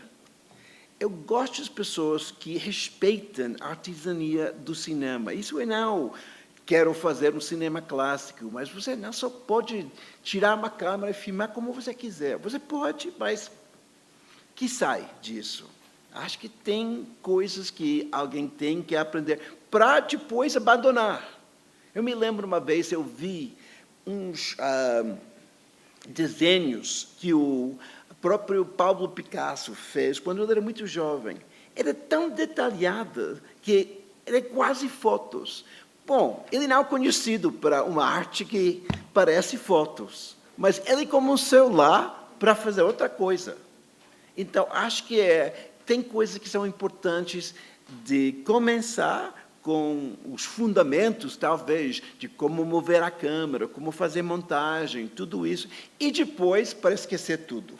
Eu gosto das pessoas que respeitam a artesania do cinema. Isso é não quero fazer um cinema clássico, mas você não só pode tirar uma câmera e filmar como você quiser. Você pode, mas que sai disso? Acho que tem coisas que alguém tem que aprender para depois abandonar. Eu me lembro uma vez, eu vi uns desenhos que o próprio Pablo Picasso fez quando ele era muito jovem. Era tão detalhada que era quase fotos. Bom, ele não é conhecido para uma arte que parece fotos, mas ele como um celular para fazer outra coisa. Então, acho que tem coisas que são importantes de começar com os fundamentos, talvez, de como mover a câmera, como fazer montagem, tudo isso, e depois para esquecer tudo.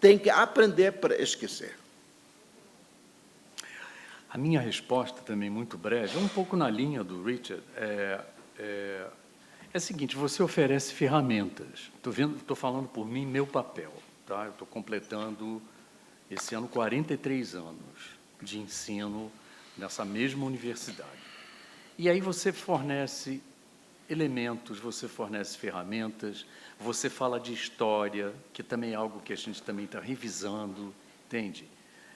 Tem que aprender para esquecer. A minha resposta, também muito breve, um pouco na linha do Richard, é a seguinte: você oferece ferramentas. Estou falando por mim, meu papel. Tá? Eu estou completando, esse ano, 43 anos de ensino nessa mesma universidade. E aí você fornece elementos, você fornece ferramentas, você fala de história, que também é algo que a gente também está revisando, entende?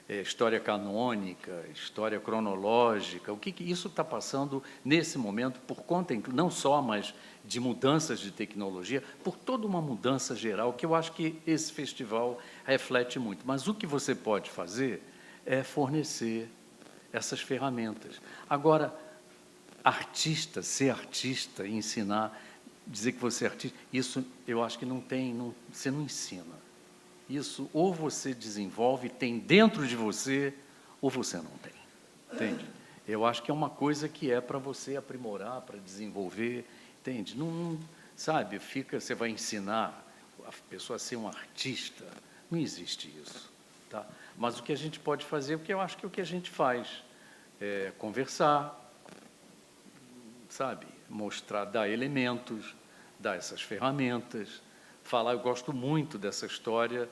História canônica, história cronológica, o que isso está passando nesse momento, por conta, não só, mas de mudanças de tecnologia, por toda uma mudança geral, que eu acho que esse festival reflete muito. Mas o que você pode fazer é fornecer essas ferramentas. Agora, ser artista e ensinar, dizer que você é artista, isso eu acho que você não ensina. Isso ou você desenvolve, tem dentro de você, ou você não tem. Entende? Eu acho que é uma coisa que é para você aprimorar, para desenvolver, entende? Não, sabe, você vai ensinar a pessoa a ser um artista. Não existe isso. Tá? Mas o que a gente pode fazer, porque eu acho que o que a gente faz é conversar, sabe, mostrar, dar elementos, dar essas ferramentas, falar. Eu gosto muito dessa história,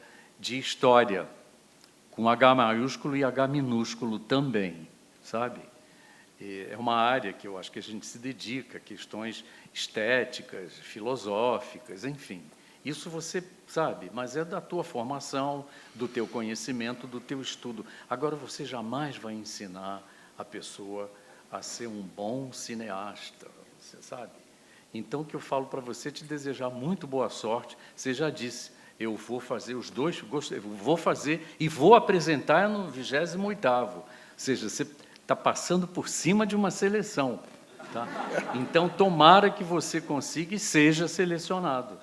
com H maiúsculo e H minúsculo também, sabe? É uma área que eu acho que a gente se dedica, questões estéticas, filosóficas, enfim. Isso você sabe, mas é da tua formação, do teu conhecimento, do teu estudo. Agora, você jamais vai ensinar a pessoa a ser um bom cineasta, você sabe? Então, o que eu falo para você é te desejar muito boa sorte. Você já disse, eu vou fazer os dois, vou fazer e vou apresentar no 28º. Ou seja, você está passando por cima de uma seleção. Tá? Então, tomara que você consiga e seja selecionado.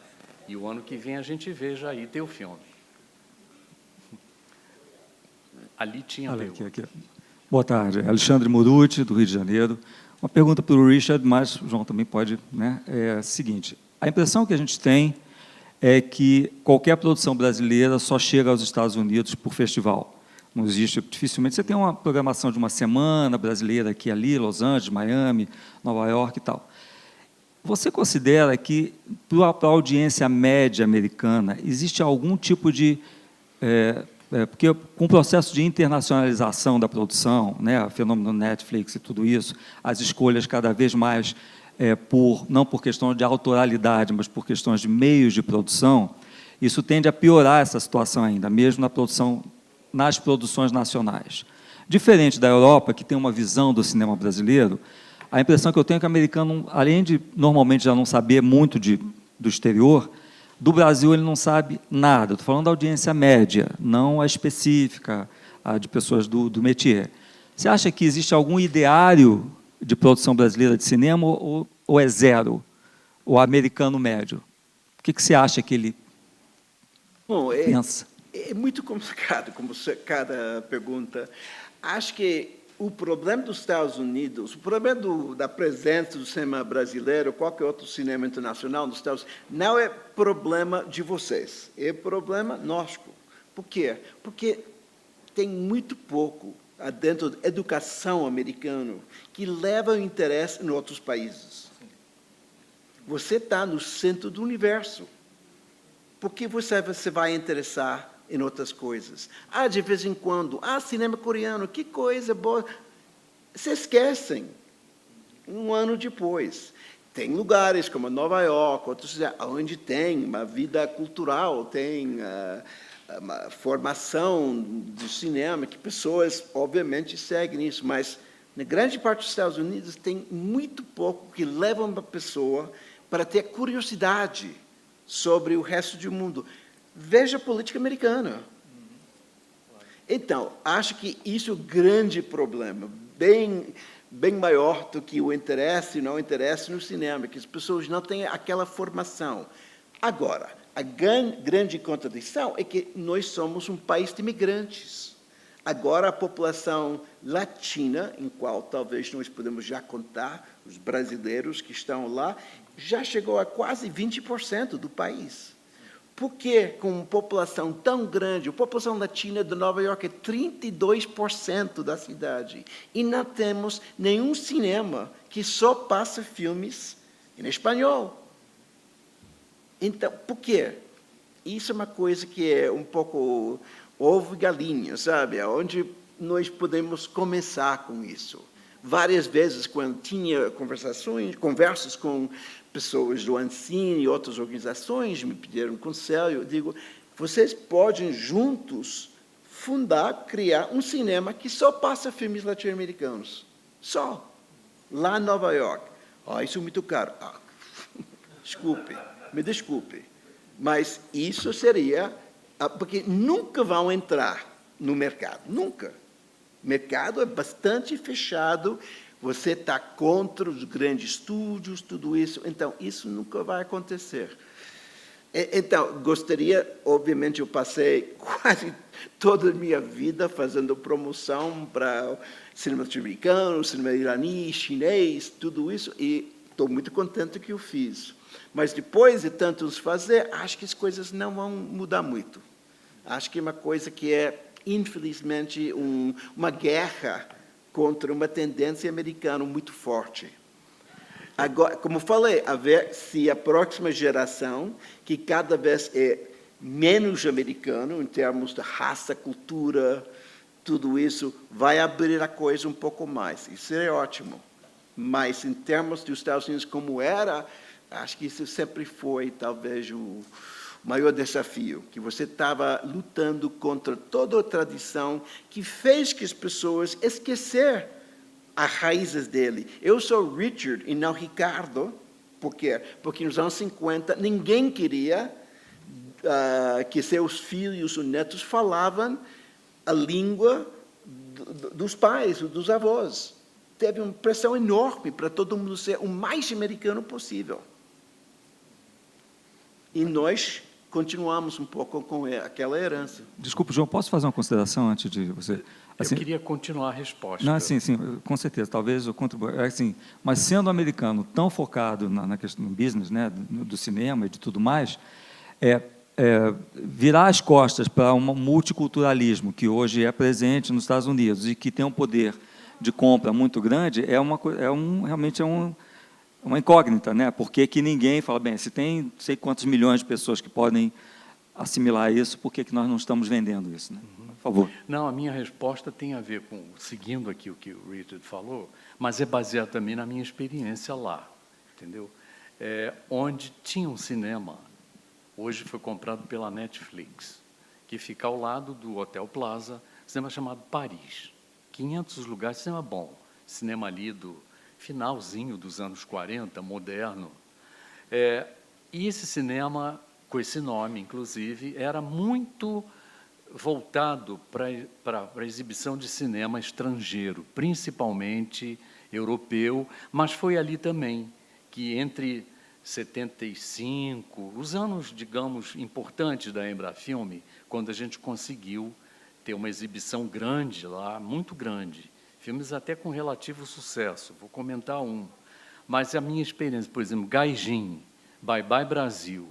E o ano que vem a gente veja aí teu filme. Ali tinha a pergunta. Aqui. Boa tarde. Alexandre Muruti, do Rio de Janeiro. Uma pergunta para o Richard, mas o João também pode, né? É a seguinte: a impressão que a gente tem é que qualquer produção brasileira só chega aos Estados Unidos por festival. Não existe, dificilmente. Você tem uma programação de uma semana brasileira aqui, ali, Los Angeles, Miami, Nova York e tal. Você considera que, para a audiência média americana, existe algum tipo de Porque com o processo de internacionalização da produção, né, o fenômeno Netflix e tudo isso, as escolhas cada vez mais, não por questão de autoralidade, mas por questões de meios de produção, isso tende a piorar essa situação ainda, mesmo nas produções nacionais. Diferente da Europa, que tem uma visão do cinema brasileiro, a impressão que eu tenho é que o americano, além de normalmente já não saber muito do exterior, do Brasil ele não sabe nada. Estou falando da audiência média, não a específica, a de pessoas do métier. Você acha que existe algum ideário de produção brasileira de cinema ou é zero? O americano médio? O que você acha que ele pensa? É muito complicado, como cada pergunta. Acho que o problema dos Estados Unidos, o problema da presença do cinema brasileiro, qualquer outro cinema internacional nos Estados Unidos, não é problema de vocês, é problema nosso. Por quê? Porque tem muito pouco dentro da educação americana que leva o interesse em outros países. Você está no centro do universo. Por que você vai interessar em outras coisas? De vez em quando, cinema coreano, que coisa boa. Se esquecem, um ano depois. Tem lugares como Nova York, outros, onde tem uma vida cultural, tem uma formação do cinema, que pessoas, obviamente, seguem isso, mas, na grande parte dos Estados Unidos, tem muito pouco que leva uma pessoa para ter curiosidade sobre o resto do mundo. Veja a política americana. Então, acho que isso é o grande problema, bem maior do que o interesse e não interesse no cinema, que as pessoas não têm aquela formação. Agora, a grande contradição é que nós somos um país de imigrantes. Agora, a população latina, em qual talvez nós podemos já contar, os brasileiros que estão lá, já chegou a quase 20% do país. Por que, com uma população tão grande, a população latina de Nova York é 32% da cidade, e não temos nenhum cinema que só passa filmes em espanhol? Então, por quê? Isso é uma coisa que é um pouco ovo e galinha, sabe? Onde nós começar com isso. Várias vezes, quando tinha conversas com pessoas do Ancine e outras organizações, me pediram conselho, eu digo, vocês podem juntos criar um cinema que só passa filmes latino-americanos. Só. Lá em Nova York. Isso é muito caro. Me desculpe. Mas isso seria... porque nunca vão entrar no mercado. Nunca. O mercado é bastante fechado, você está contra os grandes estúdios, tudo isso, então isso nunca vai acontecer. Então, obviamente, eu passei quase toda a minha vida fazendo promoção para o cinema norte-americano, cinema irani, chinês, tudo isso, e estou muito contente que eu fiz. Mas depois de tantos fazer, acho que as coisas não vão mudar muito. Acho que é uma coisa que é, infelizmente, uma guerra contra uma tendência americana muito forte. Agora, como falei, a ver se a próxima geração, que cada vez é menos americano, em termos de raça, cultura, tudo isso, vai abrir a coisa um pouco mais. Isso é ótimo. Mas, em termos dos Estados Unidos como era, acho que isso sempre foi, talvez, o maior desafio, que você estava lutando contra toda a tradição que fez que as pessoas esquecer as raízes dele. Eu sou Richard e não Ricardo. Por quê? Porque nos anos 50 ninguém queria que seus filhos ou netos falavam a língua dos pais ou dos avós. Teve uma pressão enorme para todo mundo ser o mais americano possível. E nós continuamos um pouco com aquela herança. Desculpe, João, posso fazer uma consideração antes de você? Assim, eu queria continuar a resposta. Não, sim, com certeza. Talvez eu contribua. Assim, mas sendo americano tão focado na questão do business, né, do cinema e de tudo mais, virar as costas para um multiculturalismo que hoje é presente nos Estados Unidos e que tem um poder de compra muito grande realmente é uma incógnita, né? Porque que ninguém fala, bem, se tem não sei quantos milhões de pessoas que podem assimilar isso, por que nós não estamos vendendo isso, né? Por favor. Não, a minha resposta tem a ver com, seguindo aqui o que o Richard falou, mas é baseado também na minha experiência lá, entendeu? Onde tinha um cinema, hoje foi comprado pela Netflix, que fica ao lado do Hotel Plaza, cinema chamado Paris. 500 lugares, cinema bom, cinema ali do finalzinho dos anos 40, moderno. E esse cinema, com esse nome, inclusive, era muito voltado para a exibição de cinema estrangeiro, principalmente europeu, mas foi ali também que, entre 75, os anos, digamos, importantes da Embrafilme, quando a gente conseguiu ter uma exibição grande lá, muito grande, filmes até com relativo sucesso, vou comentar um. Mas a minha experiência, por exemplo, Gaijin, Bye Bye Brasil,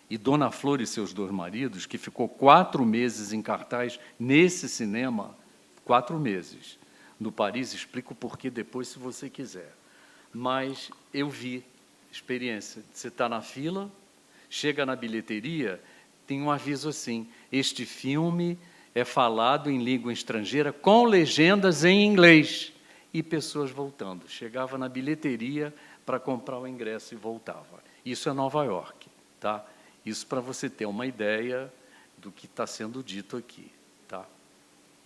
e Dona Flor e seus dois maridos, que ficou 4 meses em cartaz nesse cinema, 4 meses. No Paris, explico o porquê depois, se você quiser. Mas eu vi experiência. Você está na fila, chega na bilheteria, tem um aviso assim, este filme é falado em língua estrangeira com legendas em inglês. E pessoas voltando. Chegava na bilheteria para comprar o ingresso e voltava. Isso é Nova York, tá? Isso para você ter uma ideia do que está sendo dito aqui, tá?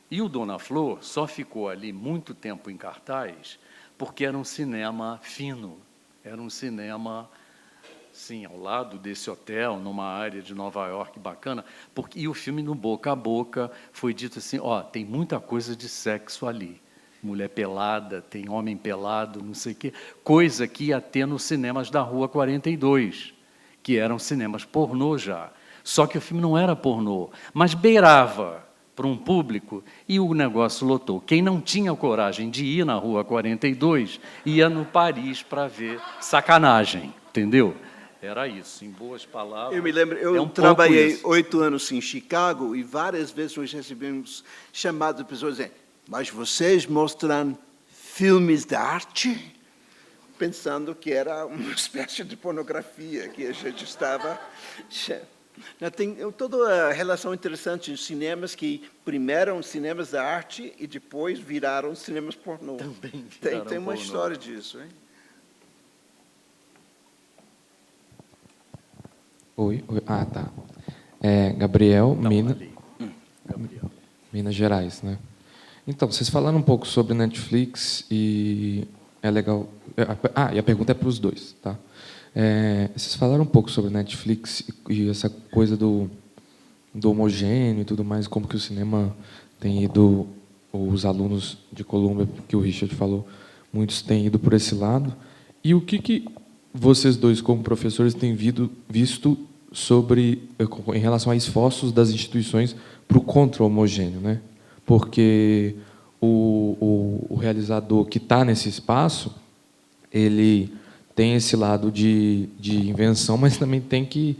E o Dona Flor só ficou ali muito tempo em cartaz porque era um cinema fino, era um cinema, sim, ao lado desse hotel, numa área de Nova York bacana, e o filme, no boca a boca, foi dito assim, tem muita coisa de sexo ali. Mulher pelada, tem homem pelado, não sei o quê, coisa que ia ter nos cinemas da Rua 42, que eram cinemas pornô já. Só que o filme não era pornô, mas beirava para um público e o negócio lotou. Quem não tinha coragem de ir na Rua 42 ia no Paris para ver Sacanagem, entendeu? Era isso, em boas palavras. Eu me lembro, eu trabalhei 8 anos em Chicago e várias vezes nós recebemos chamadas de pessoas dizendo, mas vocês mostram filmes de arte? Pensando que era uma espécie de pornografia que a gente estava... Tem toda a relação interessante em cinemas que primeiro eram cinemas de arte e depois viraram cinemas pornô. Também viraram tem uma pornô. história disso, hein? Oi. Ah, tá. Gabriel, Gabriel. Minas Gerais, né? Então, vocês falaram um pouco sobre Netflix e é legal... e a pergunta é para os dois, tá? Vocês falaram um pouco sobre Netflix e essa coisa do homogêneo e tudo mais, como que o cinema tem ido, os alunos de Colômbia, que o Richard falou, muitos têm ido por esse lado. E o que vocês dois, como professores, têm visto em relação a esforços das instituições para o contra-homogêneo, né? Porque o realizador que está nesse espaço, ele tem esse lado de invenção, mas também tem que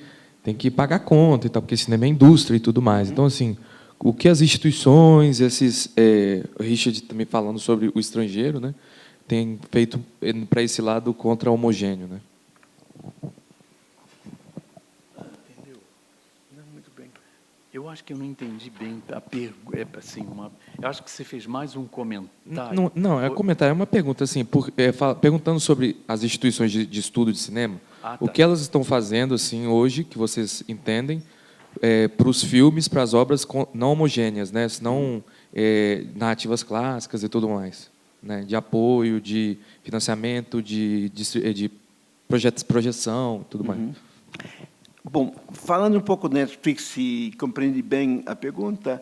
pagar conta, e tal, porque cinema é indústria e tudo mais. Então, assim, o que as instituições, o Richard também falando sobre o estrangeiro, né, tem feito para esse lado contra-homogêneo, né? Entendeu? Não, muito bem. Eu acho que eu não entendi bem a pergunta. Assim, eu acho que você fez mais um comentário. Não, é um comentário, é uma pergunta, assim, perguntando sobre as instituições de estudo de cinema, tá. o que elas estão fazendo, assim, hoje, que vocês entendem, para os filmes, para as obras não homogêneas, né, não narrativas clássicas e tudo mais, né, de apoio, de financiamento, de projeção e tudo mais. Bom, falando um pouco da Netflix, se compreende bem a pergunta,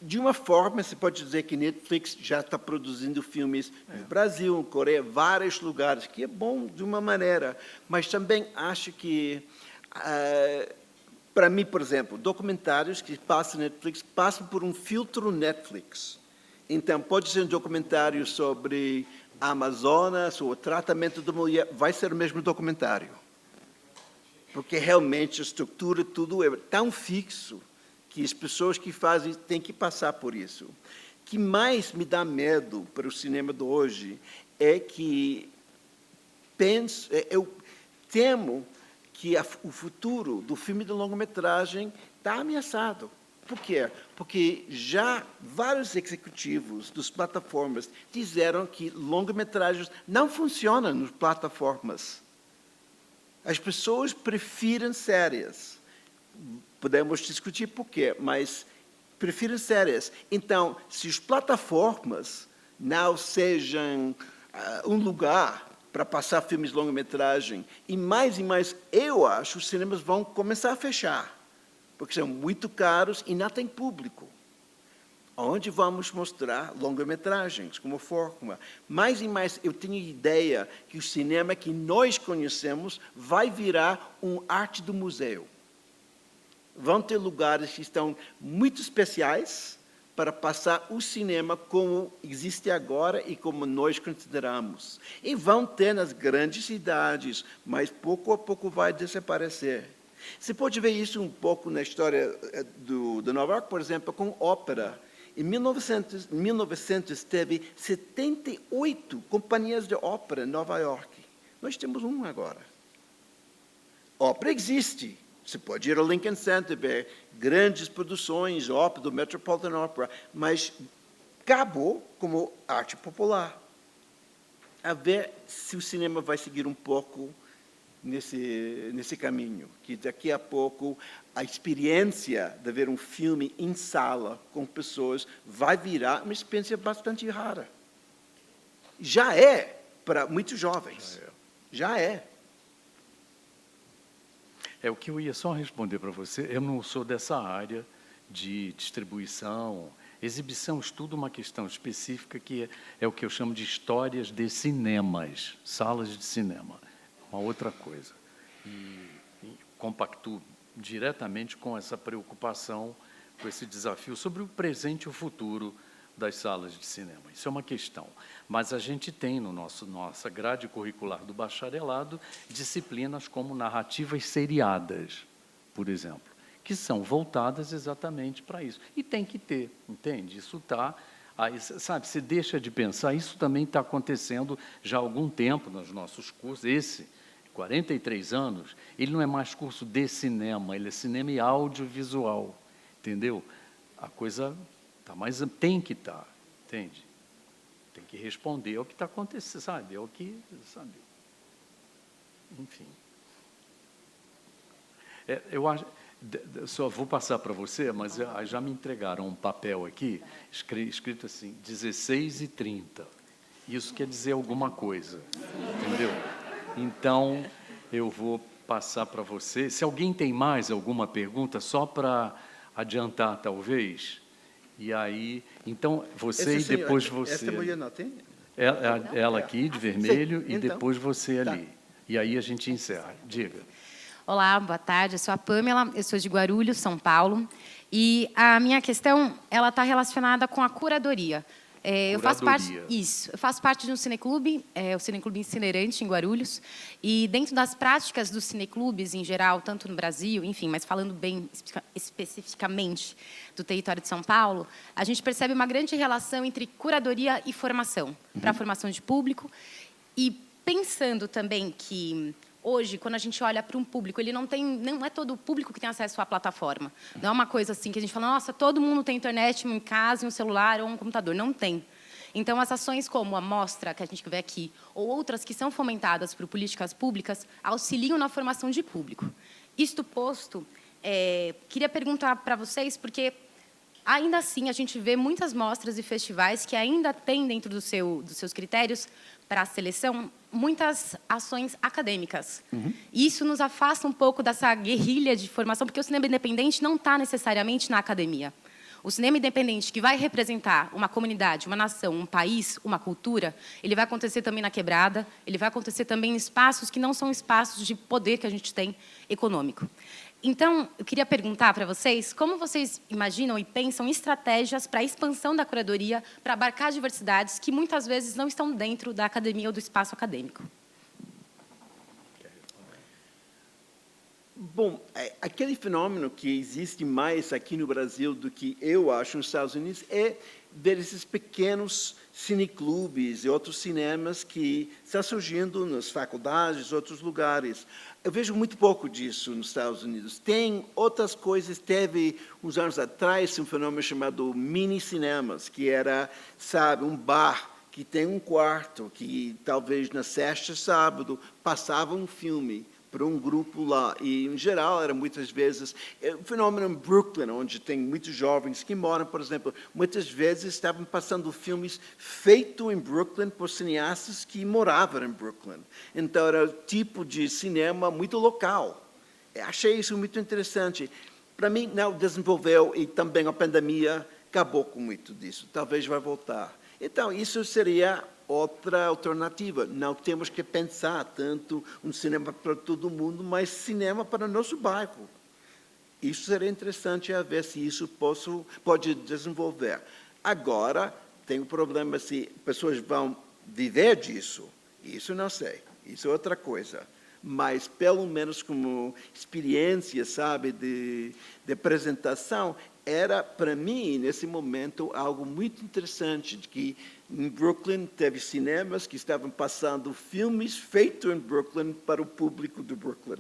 de uma forma, se pode dizer que Netflix já está produzindo filmes no Brasil, na Coreia, vários lugares, que é bom de uma maneira, mas também acho que, para mim, por exemplo, documentários que passam na Netflix passam por um filtro Netflix. Então, pode ser um documentário sobre a Amazonas, ou o tratamento da mulher, vai ser o mesmo documentário. Porque realmente a estrutura, tudo é tão fixo que as pessoas que fazem têm que passar por isso. O que mais me dá medo para o cinema de hoje é que eu temo que o futuro do filme de longa-metragem está ameaçado. Por quê? Porque já vários executivos das plataformas disseram que longa-metragens não funcionam nas plataformas. As pessoas preferem séries. Podemos discutir por quê, mas preferem séries. Então, se as plataformas não sejam um lugar para passar filmes de longa-metragem, e mais, eu acho que os cinemas vão começar a fechar, porque são muito caros e não tem público. Onde vamos mostrar longa-metragens como forma? Mais e mais, eu tenho ideia que o cinema que nós conhecemos vai virar arte do museu. Vão ter lugares que estão muito especiais para passar o cinema como existe agora e como nós consideramos. E vão ter nas grandes cidades, mas pouco a pouco vai desaparecer. Você pode ver isso um pouco na história de Nova York, por exemplo, com ópera. Em 1900 teve 78 companhias de ópera em Nova York. Nós temos uma agora. Ópera existe. Você pode ir ao Lincoln Center, ver grandes produções, ópera do Metropolitan Opera, mas acabou como arte popular. A ver se o cinema vai seguir um pouco nesse caminho, que daqui a pouco a experiência de ver um filme em sala com pessoas vai virar uma experiência bastante rara. Já é para muitos jovens. Já é. O que eu ia só responder para você, eu não sou dessa área de distribuição, exibição, estudo uma questão específica que é o que eu chamo de histórias de cinemas, salas de cinema, uma outra coisa. E compactuo diretamente com essa preocupação, com esse desafio sobre o presente e o futuro das salas de cinema. Isso é uma questão. Mas a gente tem no nossa grade curricular do bacharelado disciplinas como narrativas seriadas, por exemplo, que são voltadas exatamente para isso. E tem que ter, entende? Isso está... Sabe, você deixa de pensar, isso também está acontecendo já há algum tempo nos nossos cursos. Esse, 43 anos, ele não é mais curso de cinema, ele é cinema e audiovisual, entendeu? A coisa... mas tem que estar, entende? Tem que responder ao que está acontecendo, sabe? Ao que, sabe? Enfim. Eu acho, só vou passar para você, mas já me entregaram um papel aqui, escrito assim, 16h30. Isso quer dizer alguma coisa, entendeu? Então, eu vou passar para você. Se alguém tem mais alguma pergunta, só para adiantar, talvez... E aí, então, você e depois você. Esta mulher não tem? Ela aqui, de vermelho, sim, e então, depois você ali. E aí a gente encerra. Diga. Olá, boa tarde. Eu sou a Pamela, eu sou de Guarulhos, São Paulo. E a minha questão, ela está relacionada com a curadoria. Eu faço parte de um cineclube, o Cineclube Incinerante, em Guarulhos, e dentro das práticas dos cineclubes, em geral, tanto no Brasil, enfim, mas falando bem especificamente do território de São Paulo, a gente percebe uma grande relação entre curadoria e formação, para a formação de público, e pensando também que... Hoje, quando a gente olha para um público, ele não é todo o público que tem acesso à plataforma. Não é uma coisa assim que a gente fala, nossa, todo mundo tem internet em casa, um celular ou um computador. Não tem. Então, as ações como a mostra que a gente vê aqui, ou outras que são fomentadas por políticas públicas, auxiliam na formação de público. Isto posto, queria perguntar para vocês, porque ainda assim a gente vê muitas mostras e festivais que ainda têm dentro dos seus critérios para a seleção muitas ações acadêmicas. E isso nos afasta um pouco dessa guerrilha de formação, porque o cinema independente não está necessariamente na academia. O cinema independente que vai representar uma comunidade, uma nação, um país, uma cultura, ele vai acontecer também na quebrada, ele vai acontecer também em espaços que não são espaços de poder que a gente tem econômico. Então, eu queria perguntar para vocês como vocês imaginam e pensam em estratégias para a expansão da curadoria, para abarcar diversidades que muitas vezes não estão dentro da academia ou do espaço acadêmico. Bom, aquele fenômeno que existe mais aqui no Brasil do que eu acho nos Estados Unidos é ver esses pequenos cineclubes e outros cinemas que estão surgindo nas faculdades, outros lugares. Eu vejo muito pouco disso nos Estados Unidos. Tem outras coisas. Teve, uns anos atrás, um fenômeno chamado mini-cinemas, que era, sabe, um bar que tem um quarto, que talvez na sexta, sábado, passava um filme para um grupo lá. E, em geral, era muitas vezes... um fenômeno em Brooklyn, onde tem muitos jovens que moram, por exemplo, muitas vezes estavam passando filmes feitos em Brooklyn por cineastas que moravam em Brooklyn. Então, era o tipo de cinema muito local. Eu achei isso muito interessante. Para mim, não desenvolveu, e também a pandemia acabou com muito disso. Talvez vai voltar. Então, isso seria outra alternativa. Não temos que pensar tanto um cinema para todo mundo, mas cinema para o nosso bairro. Isso seria interessante a ver se isso pode desenvolver. Agora, tem um problema se pessoas vão viver disso. Isso não sei. Isso é outra coisa. Mas, pelo menos como experiência, sabe, de apresentação, era, para mim, nesse momento, algo muito interessante, de que em Brooklyn teve cinemas que estavam passando filmes feitos em Brooklyn para o público do Brooklyn.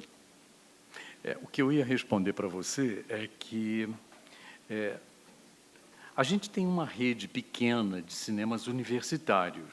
O que eu ia responder para você é que a gente tem uma rede pequena de cinemas universitários,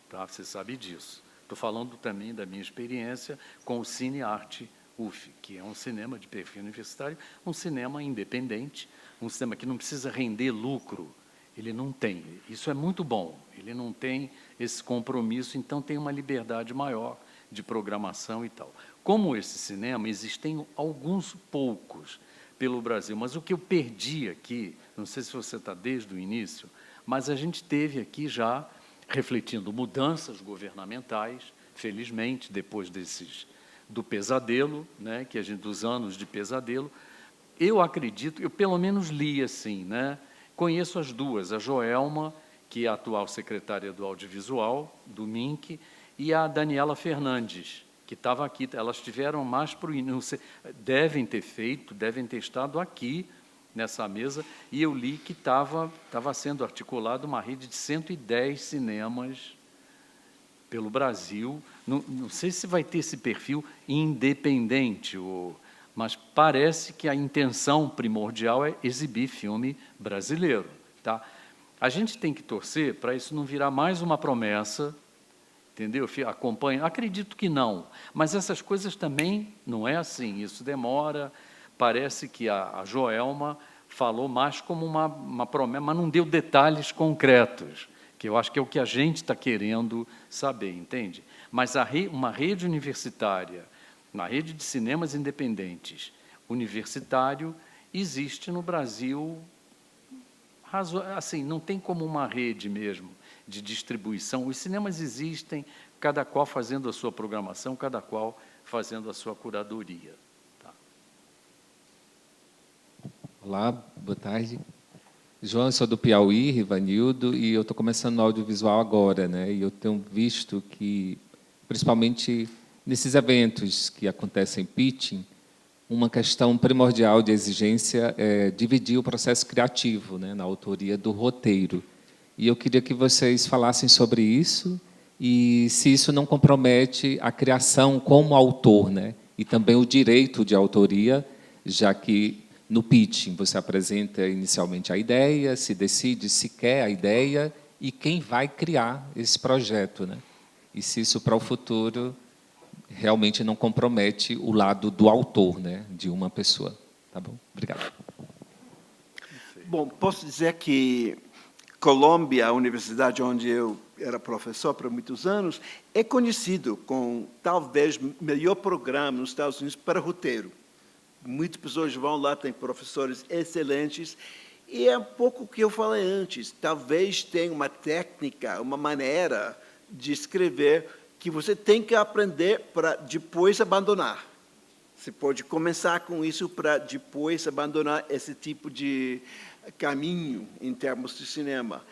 tá? Você sabe disso. Estou falando também da minha experiência com o Cine Arte UF, que é um cinema de perfil universitário, um cinema independente, um cinema que não precisa render lucro. Ele não tem. Isso é muito bom. Ele não tem esse compromisso, então tem uma liberdade maior de programação e tal. Como esse cinema, existem alguns poucos pelo Brasil, mas o que eu perdi aqui, não sei se você está desde o início, mas a gente teve aqui já refletindo mudanças governamentais, felizmente, depois do pesadelo, né, que a gente, dos anos de pesadelo. Eu acredito, eu pelo menos li assim, né? Conheço as duas, a Joelma, que é a atual secretária do Audiovisual, do MINC, e a Daniela Fernandes, que estava aqui. Elas tiveram mais para o início, devem ter estado aqui, nessa mesa, e eu li que estava sendo articulada uma rede de 110 cinemas pelo Brasil. Não sei se vai ter esse perfil independente, mas parece que a intenção primordial é exibir filme brasileiro. Tá? A gente tem que torcer para isso não virar mais uma promessa, entendeu? Acompanha. Acredito que não, mas essas coisas também não é assim, isso demora. Parece que a Joelma falou mais como uma promessa, mas não deu detalhes concretos, que eu acho que é o que a gente está querendo saber, entende? Mas uma rede universitária, uma rede de cinemas independentes, universitário, existe no Brasil, assim, não tem como uma rede mesmo de distribuição. Os cinemas existem, cada qual fazendo a sua programação, cada qual fazendo a sua curadoria. Olá, boa tarde. João, eu sou do Piauí, Rivanildo, e eu estou começando no audiovisual agora, né? E eu tenho visto que, principalmente nesses eventos que acontecem em pitching, uma questão primordial de exigência é dividir o processo criativo, né, na autoria do roteiro. E eu queria que vocês falassem sobre isso e se isso não compromete a criação como autor, né? E também o direito de autoria, já que no pitching, você apresenta inicialmente a ideia, se decide se quer a ideia e quem vai criar esse projeto, né? E se isso, para o futuro, realmente não compromete o lado do autor, né, de uma pessoa. Tá bom? Obrigado. Bom, posso dizer que Colômbia, a universidade onde eu era professor por muitos anos, é conhecido com, talvez, o melhor programa nos Estados Unidos para roteiro. Muitas pessoas vão lá, tem professores excelentes, e é um pouco o que eu falei antes. Talvez tenha uma técnica, uma maneira de escrever que você tem que aprender para depois abandonar. Você pode começar com isso para depois abandonar esse tipo de caminho em termos de cinema.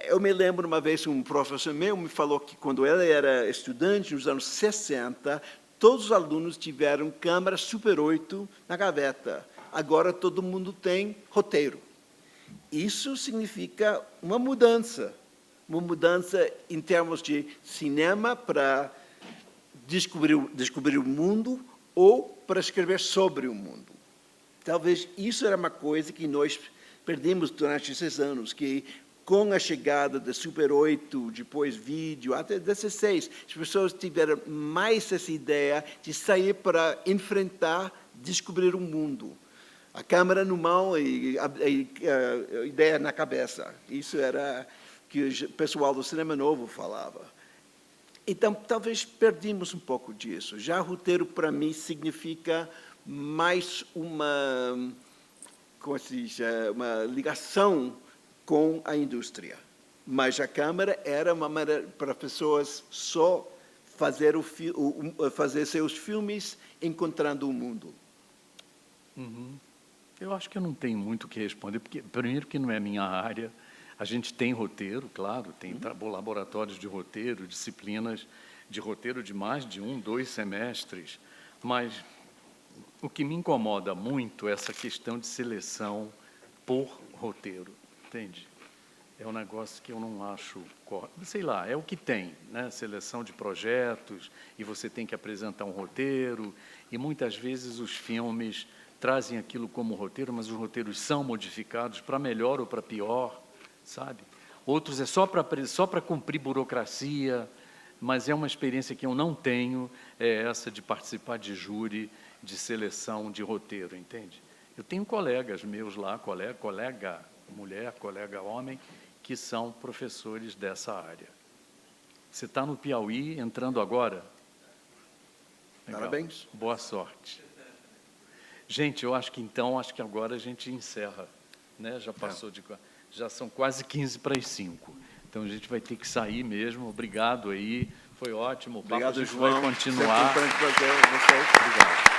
Eu me lembro uma vez um professor meu me falou que quando ele era estudante, nos anos 60, todos os alunos tiveram câmera Super 8 na gaveta. Agora todo mundo tem roteiro. isso significa uma mudança em termos de cinema para descobrir o mundo ou para escrever sobre o mundo. Talvez isso era uma coisa que nós perdemos durante esses anos, que com a chegada da Super 8, depois vídeo, até 16, as pessoas tiveram mais essa ideia de sair para enfrentar, descobrir o mundo. A câmera no mão e a ideia na cabeça. Isso era que o pessoal do Cinema Novo falava. Então, talvez perdemos um pouco disso. Já roteiro, para mim, significa mais uma ligação com a indústria. Mas a câmera era uma maneira para pessoas só fazer seus filmes encontrando o mundo. Eu acho que eu não tenho muito o que responder, porque, primeiro, que não é minha área. A gente tem roteiro, claro, tem laboratórios de roteiro, disciplinas de roteiro de mais de 1, 2 semestres, mas o que me incomoda muito é essa questão de seleção por roteiro, entende? É um negócio que eu não acho, sei lá, é o que tem, né? Seleção de projetos, e você tem que apresentar um roteiro, e muitas vezes os filmes trazem aquilo como roteiro, mas os roteiros são modificados para melhor ou para pior, sabe? Outros é só para cumprir burocracia, mas é uma experiência que eu não tenho, é essa de participar de júri, de seleção de roteiro, entende? Eu tenho colegas meus lá, colega mulher, colega homem, que são professores dessa área. Você está no Piauí, entrando agora? Legal. Parabéns. Boa sorte. Gente, eu acho que então, agora a gente encerra, né? Já passou já são quase 15:45. Então a gente vai ter que sair mesmo. Obrigado aí, foi ótimo. O papo a gente vai continuar. Obrigado.